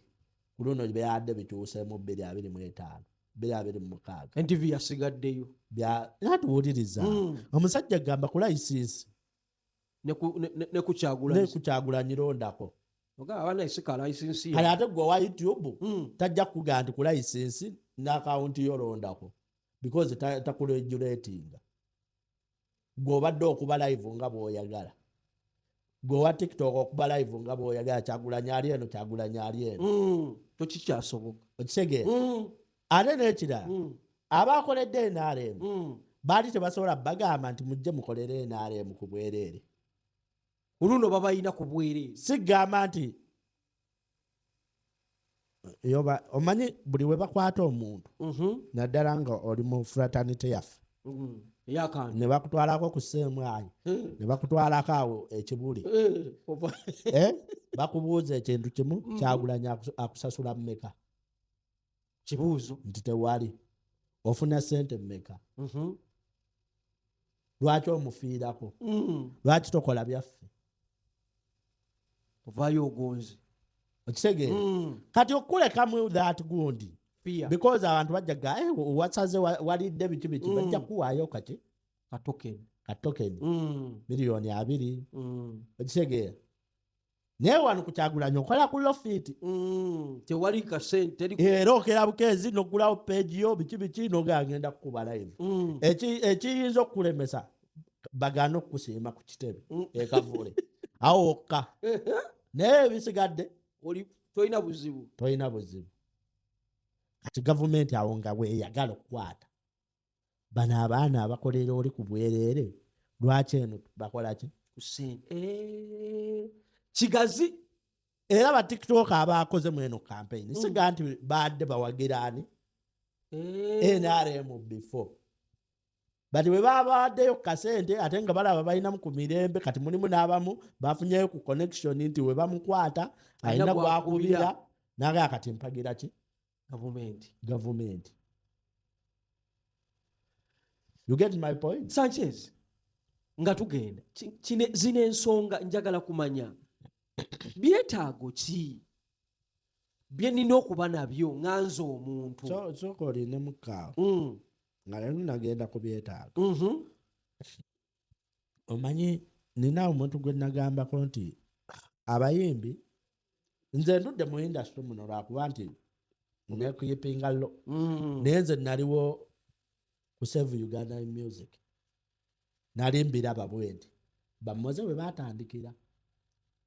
ku luno byadde bikyuseemu 2025 NTV yasigaddeyo natuwuliriza omusajja gamba ku license ne ku Kyagulanyi londako abaana isika license kale ate gwe wa YouTube tajja kukugaa nti ku license n'akawunti yolondako because takuregulatinga gw'obadde okuba live nga bw'oyagala gwewa TikTok okuba live nga bw'oyagala Kyagulanyi ali eno Kyagulanyi ali eno tekikyasoboka okitegeera ate n'ekirala abakoledde NRM baali tebasobola bagamba nti mujje mukolere NRM ku bwereere oluno babayina ku bwereere sigamba nti yoba omanyi buli we bakwata omuntu naddala nga oli mu fraternity yaffe ne bakutwalako ku ssemwanyi ne bakutwalako awo ekibuli bakubuuza ekintu kimu Kyagulanyi akusasula mmeka kibuuzo nti tewali ofuna sente mmeka lwaki omufiirako lwaki tokola byaffe ovaayo ogonzi okitegeera kati okulekamu that gundi because abantu bajjaga wasaze walidde biki bajja kuwaayo kati katokeni miliyoni 2 okitegeera naye wano ku Kyagulanyi okola ku lofiti tewali kasente era okera bukezi nogulawo page yo biki nogagenda kukuba live ekiyinza okukulemesa bagana okukusiima ku kitebe ekavule awo okka naye ebisigadde tolina buzibu kati gavumenti awo nga bweyagala okukwata bano abaana abakolera oli ku bwereere lwaki eno bakola ki kigazi era ba TikTok abakoze mu eno campaign siga nti badde bawagirani NRM before bati bwe babaddeyo kasente ate nga balaba balinamu ku mirembe kati mulimu n'abamu bafunyeyo ku connection nti we bamukwata alina gwakubira naga kati mpagira ki government you get my point Sanchez nga tugenda zino ensonga njagala kumanya byetaago ki bye nina okuba nabyo nganza omuntu sooka oline mukaawo nga lero nagenda ku byetaago omanyi nina omuntu gwe nagambako nti abayimbi nze ndudde mu industry muno lwakuba nti nekuyipinga lo naye nze naliwo ku Save Uganda Music nali mbiraba bwendi bamoze we batandikira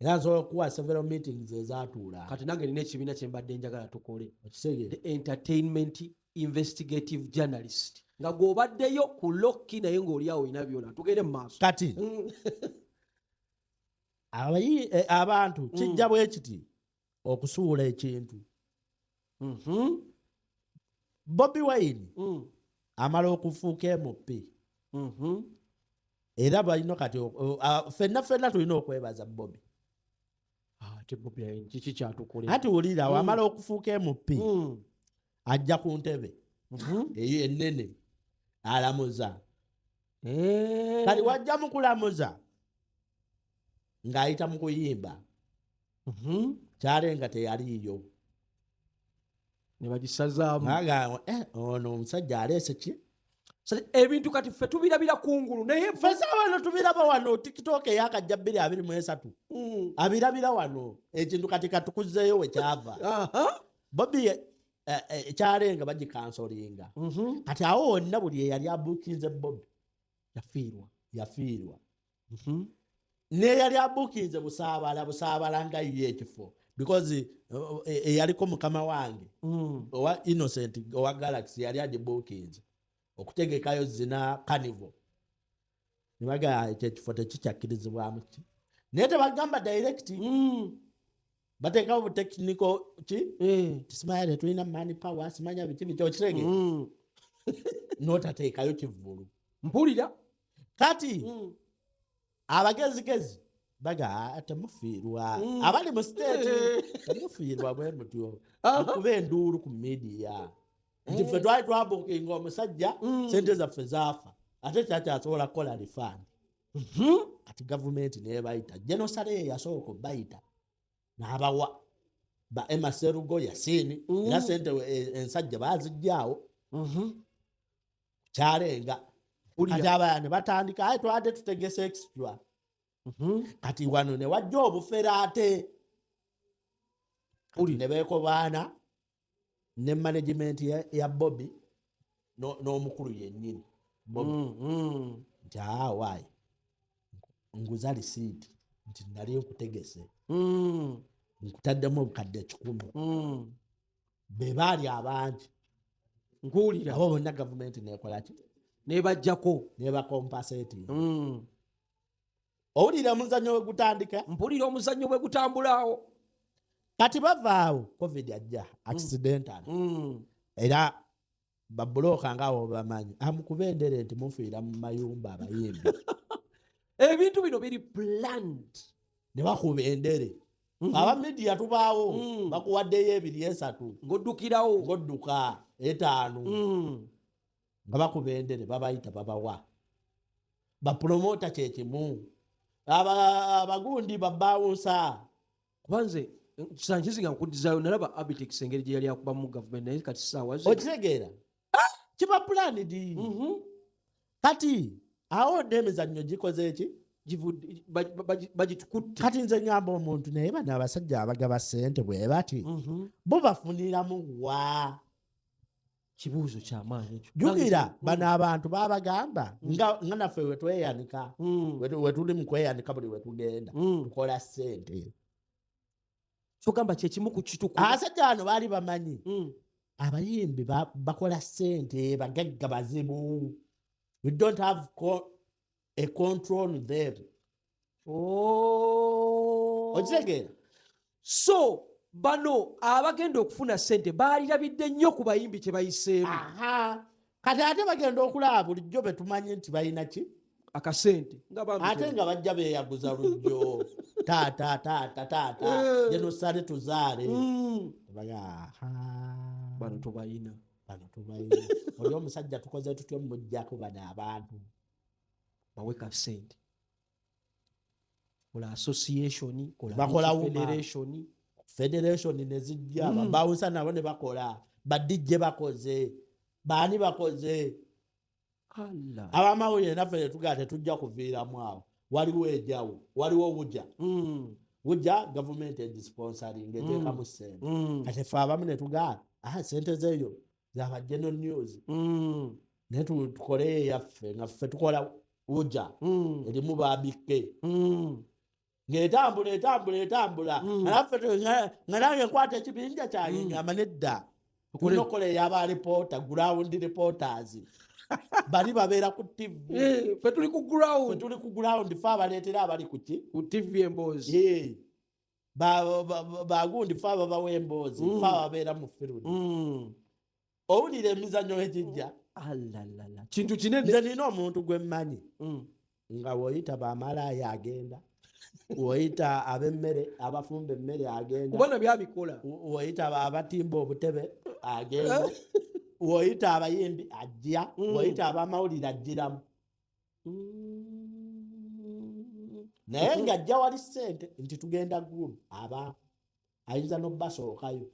era nsobola okuwa several meetings ezatuula kati nange nina ekibiina kye mbadde njagala tukole okisegere the entertainment investigative journalist nga gw'obaddeyo ku lokki naye ng'oliawo olina byona tugende mu maaso kati abantu kijja bwe kiti okusuula ekintu Bobi Wine amala okufuuka MP era balina kati ffenna tulina okwebaza Bobi kiki kyatukolera ati wulira wamala okufuuka MP ajja ku ntebe eyo ennene alamuza kati wajja mu kulamuza ng'ayita mu kuyimba Kyalenga teyaliiyo ne bagisazaamu ono omusajja aleese ki ebintu kati ffe tubirabira kungulu naye fesa wano tubiraba wano tiktok eyakajja 2023 abirabira wano ekintu kati katukuzeeyo wekyava Bobi Kyalenga bagikansolinga kati awo wonna buli eyali abuukinze Bobi yafiirwa neyali abuukinze busaabala nga ye ekifo because eyaliko mukama wange owa Innocent owa Galaxy yali agibuukinze okutegekayo zina Carnival nibaga ekifo tekikyakkirizibwamu ki naye tebagamba direct bateekawo butekniko ki tisimanya tulina money power simanya biki okirege notateekayo kivulu mpulira kati abagezigezi baga temufiirwa abali mu state temufiirwa bwe mutyo kuba enduulu ku media nti ffe twali twabuukinga omusajja sente zaffe zaafa ate kyakyasobola kukola refund ati gavumenti nebayita genosale yasooka bayita n'abawa ba Emma Serugo Yasini era sente ensajja bazijjaawo Kyalenga kati abaana batandika aye twadde tutegese extra kati wano ne wajja obufere ate ne beekobaana ne management ya Bobi n'omukulu yennyini Bobi nti waayi nguza lisiiti nti nali nkutegese nkutaddemu obukadde 10 be baali abangi nkuwulira abo bonna gavumenti nekola ki nebajjako nebakompaseeti owulira omuzannyo we gutandika mpulira omuzannyo bwe gutambulaawo kati bavaawo covid ajja accidental era babuloka ngaawo bamanyi amukubendere nti mufiira mu mayumba abayimbi ebintu bino biri planned ne bakuba endere aba media tubaawo bakuwaddeyo 2-3 ng'oddukirawo ng'odduka 5 nga bakuba endere babayita babawa bapromota kyekimu abagundi babawunsa kubanze kisankizinga nkuddizayo nalaba Abitex engeri gye yali akubamu gavumenti naye kati saawa okitegeera kiba planid kati awo n'emizannyo gikoze eki bagitukutte kati nze ngamba omuntu naye bano abasajja abagaba ssente bwe bati bo bafuniramu wa kibuuzo kyamaanyi ekyo jukira bano abantu babagamba nga naffe wetweyanika wetuli mu kweyanika buli wetugenda tukola ssente kyogamba kyekimu ku kituku abasajja bano baali bamanyi abayimbi bakola ssente bagagga bazibu we don't have a control on them okitegeera so bano abagenda okufuna ssente baalirabidde nnyo ku bayimbi kye bayiseemu kati ate bagenda okulaba bulijjo betumanyi nti balina ki akasente ate nga bajja beeyaguza lujjo taata genosale tuzaale bano tobayina oli omusajja tukoze tutyo mujjako bano abantu bawe kasente kola association bakola federation nezijja babawusa nabo ne bakola badijje bakoze baani bakoze abamawulire naffe netugaa tetujja kuviiramu awo waliwo ejawo waliwo wujja gavumenti edisponsaring eteekamu ssente kati ffe abamu netugaa sente zeeyo zaba general news naye tukole eyaffe nga ffe tukola wujja erimu babike ng'etambula alafu nga nange nkwata ekibinja kyange ngamba nedda kunokola eyaba reporter ground reporters bali babeera ku TV fe tuli ku ground fe abaleetera abali ku TV emboozi bagundi fe ababawa emboozi fe ababeera mu firundi owulira emizannyo ekijja kintu kinene. nze nina omuntu gwe mmanyi nga woyita bamalaaya agenda woyita ab'emmere abafumba emmere agenda kubana byabikola woyita abatimba obutebe agenda woyita abayimbi ajja woyita abamawulire ajjiramu naye ng'ajja wali ssente nti tugenda gulu aba ayinza n'obbasookayo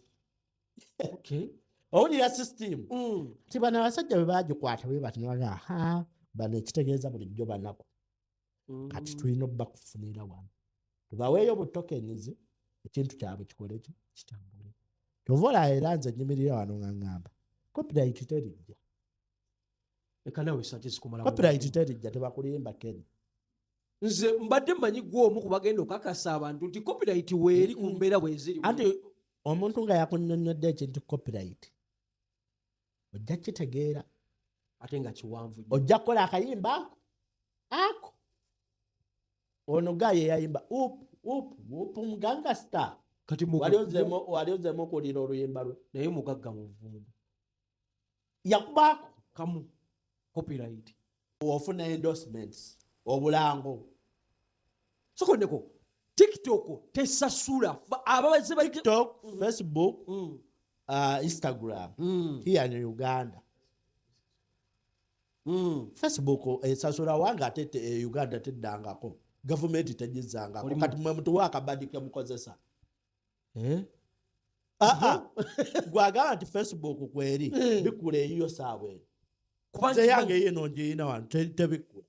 owulira system ti bano abasajja bwe bagikwata bwe bati nebaga bano ekitegeeza bulijjo banaku kati tulina obba kufunira wano tubaweeyo butokenizi ekintu kyabwe kikole kitambule tovola era nze nyimirira wano nga ngamba copyright terijja copyright terijja tebakulimba keni nze mbadde mmanyi gw'omu kubagenda okakasa abantu nti copyright weeri ku mbeera bweziri anti omuntu nga yakunnyonnyodde ekintu copyright ojja kitegeera ate nga kiwanvu ojja kukola akayimba ako ono ga ye yayimba muganga star kati wali ozeemu okuwulira oluyimba lwe naye mugagga mu vumbi yakubaako kamu copyright ofuna endorsements obulango sokondeko TikTok tesasula ababaze ba TikTok Facebook Instagram here in Uganda Facebook esasula wanga ate Uganda teddangako government tegizangako kati mwe mtu wakabadike mukozesa gwagamba nti Facebook kweri bikula eyiyo saabwe kubanze yange yino njiina wano tebikula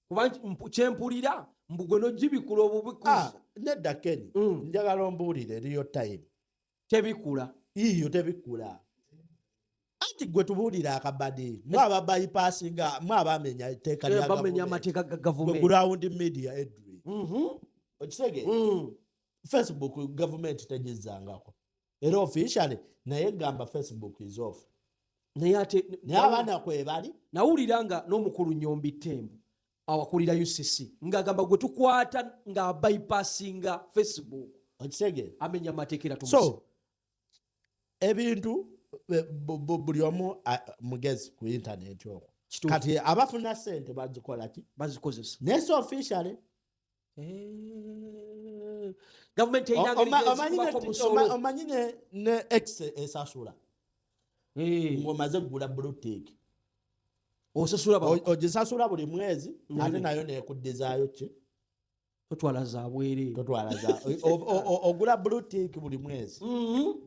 kubanze kyempulira mbugwe nogibikula obubikuza nedda Keni njagala ombuulire eriyo time tebikula iyo tebikula anti gwe tubuulira akabadi mwaba bypassinga mwaba amenya etteeka lya bamenya amateeka ga government ground media edwi okisege Facebook government tegizangako era officially naye gamba Facebook is off naye abaana kwebali nawulira nga n'omukulu Nyombi Tembu awakulira UCC ngagamba gwe tukwata nga bypassinga Facebook okisege amenya amateekera so ebintu buli omu mugezi ku internet okwo kati abafuna sente bagikola ki bazikozesa nese officially government omanyi ne X esasula ngomaze kugula blue tick osasula ogisasula buli mwezi ate nayo nekudizaayo ki totwala zabwere ogula blue tick buli mwezi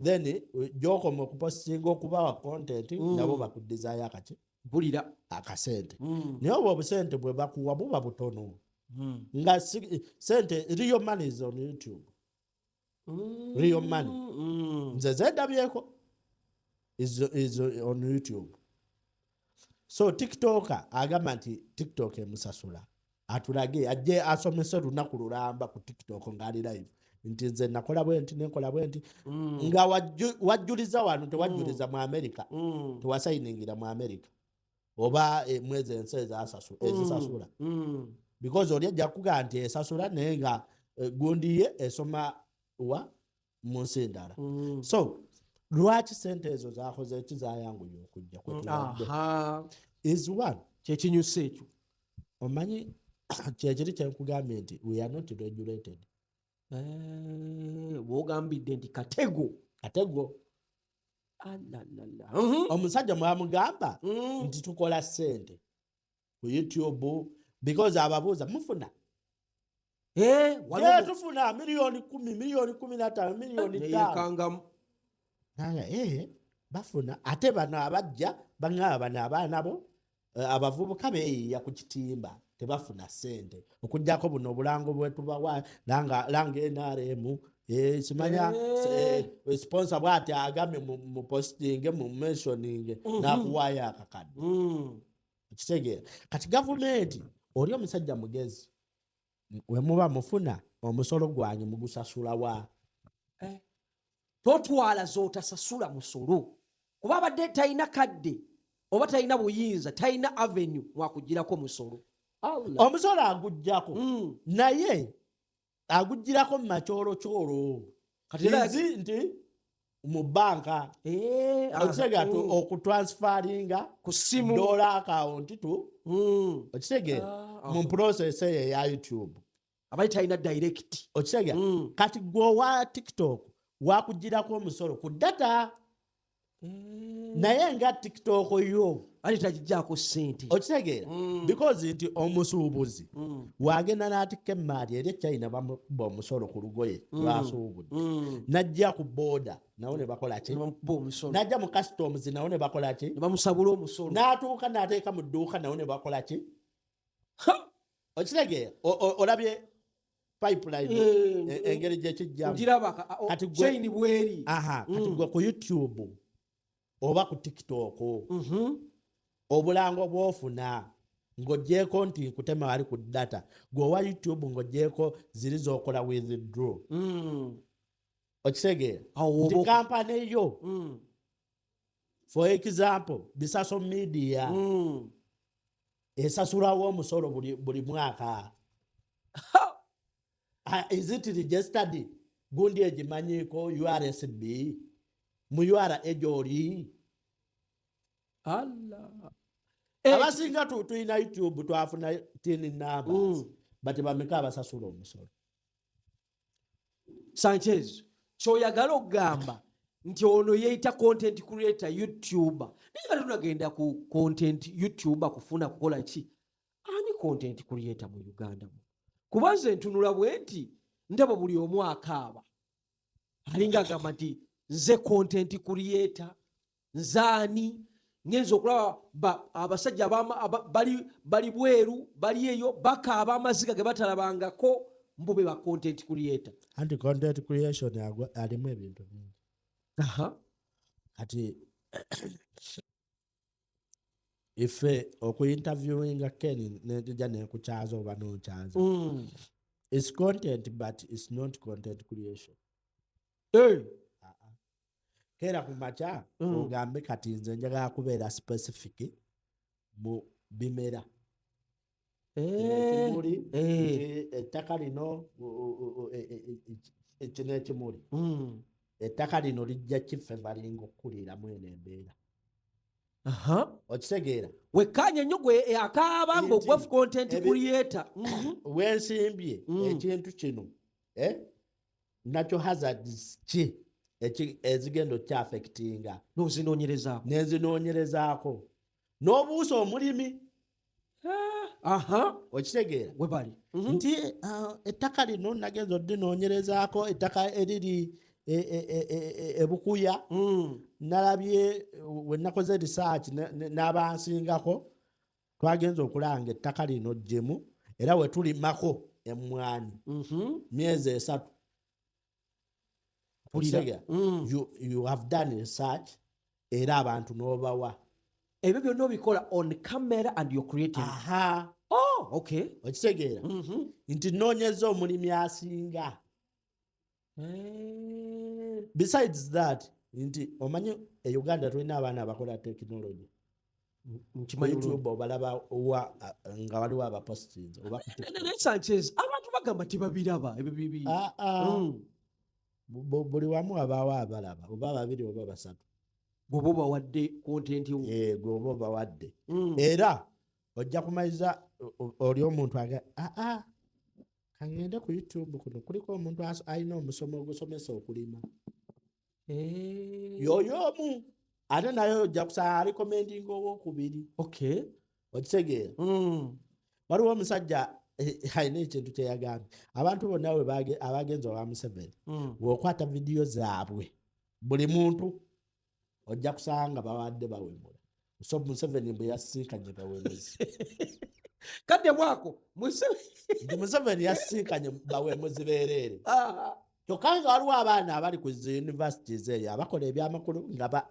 then gyokoma okupostinga okubawa content nabo bakudizaayo akaki bulira akasente naye obwo obusente bwe bakuwa buba butono nga sente real money is on YouTube real money nze zedabyeko is on YouTube so TikTok agamba nti TikTok emusasula atulage ajje asomese lunaku lulamba ku TikTok ngali live nti nze nakola bwenti nekola bwenti nga wajjuliza wano tewajjuliza mu America tewasayiningira mu America oba mwezi enseza esasula because oli ajja kuga nti esasula naye nga gundi ye esoma wa mu nsi endala so lwaki sente ezo zakoze ekizayanguye okujja is one kyekinyusa ekyo omanyi kyekiri kyenkugambye nti we are not regulated bwogambidde nti katego omusajja mwamugamba nti tukola sente ku YouTube because ababuuza mufuna tufuna miliyoni 10 miliyoni 15 miliyoni 5 bafuna ate bano abajja baŋŋaba bano abaana bo abavubuka beeyiya ku kitimba tebafuna sente okujjako buno obulango bwetubawa langa NRM simanya sponsor bwati agambye mu posting mu mentioning nakuwaayo akakadde. Kitegeera kati gavumenti oli omusajja mugezi we muba mufuna omusolo gwanyu mugusasula wa totwala z'otasasula musolo kuba abadde talina kadde oba talina buyinza talina avenue mwakugirako musolo. omusolo aguggyako naye agugirako mu makyolokyolo kati nti mu banka okitegeera okutransfaringa ku simu dola akawunti tu okitegeera mu process eyo eya YouTube abali talina direct okitegeera kati gwe wa TikTok wakugirako omusolo ku data naye nga TikTok yo ali tagijjaako ssente okitegeera because nti omusuubuzi wagenda n'atikka emaali eri China bamukuba omusolo ku lugoye lwasuubudde najja ku booda nawo ne bakola ki najja mu customs nawo ne bakola ki ne bamusabula omusolo n'atuuka n'ateeka mu dduuka nawo ne bakola ki okitegeera olabye pipeline engeri gyekijjamu kati bweri kati gwe ku YouTube oba ku TikTok obulango bwofuna ng'ogyeko nti nkutema wali ku data gwe owa YouTube ng'ogyeko ziri z'okola withdraw okitegeera nti kampani yo for example bisaso media esasulawo omusolo buli mwaka is it registered gundi egimanyiiko URSB mu URA ejoli abasinga tulina YouTube twafuna tini numbers but bameka abasasula omusolo. Sanchez kyoyagala okugamba nti ono yeeyita content creator YouTuber naye nga tunagenda ku content YouTuber kufuna kukola ki ani content creator mu Uganda kuba nze ntunula bwe nti ndaba buli omu akaaba alinga agamba nti nze content creator nzaani ngenza okulaba abasajja bali bweru bali eyo bakaaba amaziga ge batalabangako mbo be ba content creator. Anti content creation alimu ebintu bingi kati ife okuinterviewinga Ken nejja nekukyaza oba nokyaza it's content but it's not content creation. Kera kumacha ogambe kati nze njagala kubeera specific mu bimera ekimuli ettaka lino ekino ekimuli ettaka lino lijja kife balinga okuliiramu eno embeera okitegeera wekkaanya nnyo gwe akaaba ng'ogwe content creator wensimbye ekintu kino nakyo hazards ki ezigendo kyafectinga nenzinoonyerezaako n'obuusa omulimi okitegeera webali nti ettaka lino nagenza oddinoonyerezaako ettaka eriri ebukuya nalabye wenakoze research n'abansingako twagenza okulanga ettaka lino ggimu era wetulimako emmwanyi myezi 3 you have done research era abantu n'obawa ebyo byonna obikola on camera and you're creating okay okitegeera nti noonyeza omulimi asinga besides that nti omanyi e Uganda tulina abaana abakola technology YouTube obalaba nga waliwo abapostings oba Sanchez abantu bagamba tebabiraba ebyo bibi buli wamu abaawo abalaba oba babiri oba basatu bw'oba obawadde content wo gweoba obawadde era ojja kumaliza oli omuntu kangende ku YouTube kuno kuliko omuntu alina omusomo ogusomesa okulima yoyomu ate naye ojja kusanga alikomendinga owokubiri okitegeera waliwo omusajja alina ekintu kyeyagambye abantu bonna abagenza owa Museveni bw'okwata vidiyo zaabwe buli muntu ojja kusanga bawadde bawemula so Museveni bwe yasinkanye bawemuzi kadde mwako Museveni yasinkanye bawemuzi bereere kyokka nga waliwo abaana abali ku zi universities eyo abakola ebyamakulu nga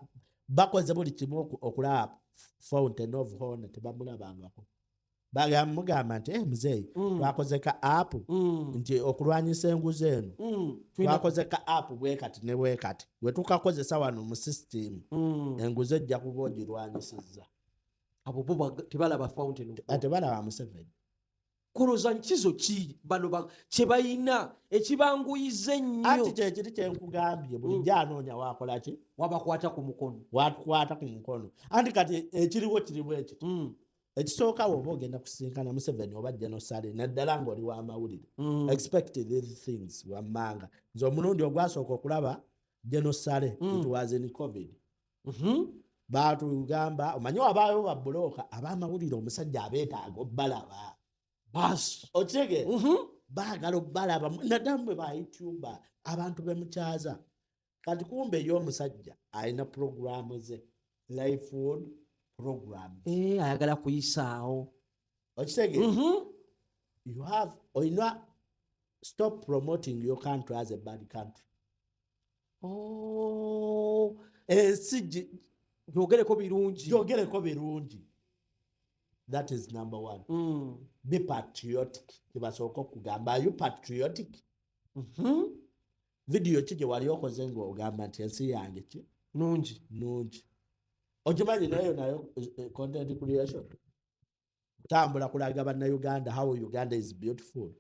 bakoze buli kimu okulaba Fountain of Honor tebamulabangako mugamba nti muzeeyi twakoze ka app nti okulwanyisa enguzi eno twakoze ka app bwekati ne bwekati bwe tukakozesa wano mu system enguzi ejja kuba ogirwanyisizza abo bo tebalaba fountain tebalaba Museveni kuloza nkizo ki bano kye bayina ekibanguyiza ennyo anti kyekiri kyenkugambye bulijjo anoonya wakola ki wabakwata ku mukono watukwata ku mukono anti kati ekiriwo kiriwo ekiti ekisooka woba ogenda kusinkana Museveni oba genosale naddala ng'oli w'amawulire expect these things wammanga nze omulundi ogwasooka okulaba genosale it was in covid baatugamba omanyi wabaayo babbulooka ab'amawulire omusajja abeetaaga obbalaba basi okitegeera baagala obbalaba naddala bwe ba youtube abantu bemukyaza kati kumbe y'omusajja alina puroguramu ze life program ayagala kuyisaawo okitegeera you have oyina stop promoting your country as a bad country ensi gyogereko birungi that is number one be patriotic kibasooka okugamba are you patriotic video ki gye wali okoze ng'ogamba nti ensi yange ki nungi okimanyi nayo content creation tambula kulaga bannayuganda how Uganda is beautiful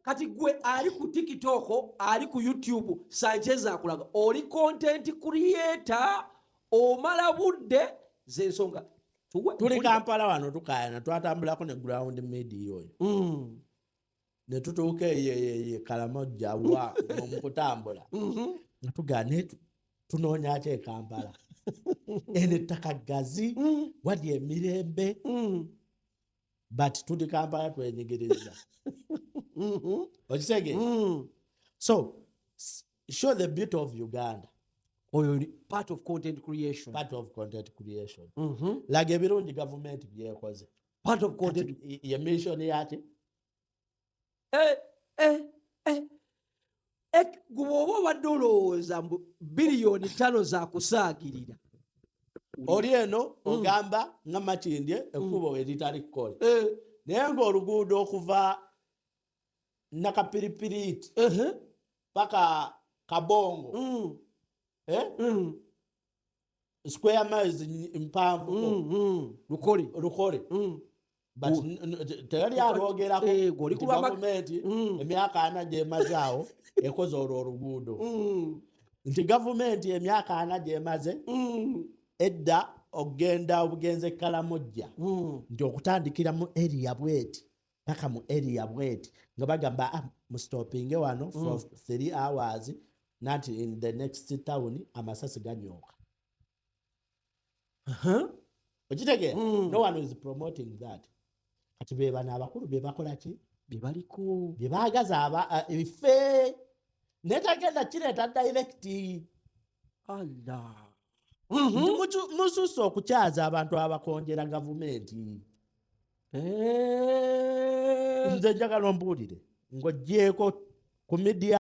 kati gwe ali ku TikTok ali ku YouTube Sanchez akulaga oli content creator omala budde zensonga tuli Kampala wano tukayana twatambulako ne ground media oyo ne tutuuka ye Karamoja wa mu kutambula natugane tunoonya ki e Kampala ene ttaka ggazi wali emirembe but tuli Kampala twenyigiriza okitegeera so show the beauty of Uganda part of content creation laga ebirungi gavumenti byekoze part of content ye mission yaki gwoba obadde olowooza mbu biliyoni 5 za kusaagirira oli eno ogamba nga Makindye ekkubo eritali kkole naye ng'oluguudo okuva Nakapiripiriti paka Kabongo square miles mpanvu lukole but teyali alwogerako gavumenti emyaka 4 gyemazaawo ekoze olwo oluguudo nti gavumenti emyaka 4 gyemaze edda ogenda obugenze Karamoja nti okutandikira mu area bweti paka mu area bweti nga bagamba mustopinge wano for 3 hours not in the next town amasasi ganyooka okitegeera no one is promoting that kati bebana abakulu bebakola ki bebaliko bebaagaza ebife netagenda kireeta direct mususa okukyaza abantu abakonjera gavumenti nze njagala ombuulire ng'oggyeko ku media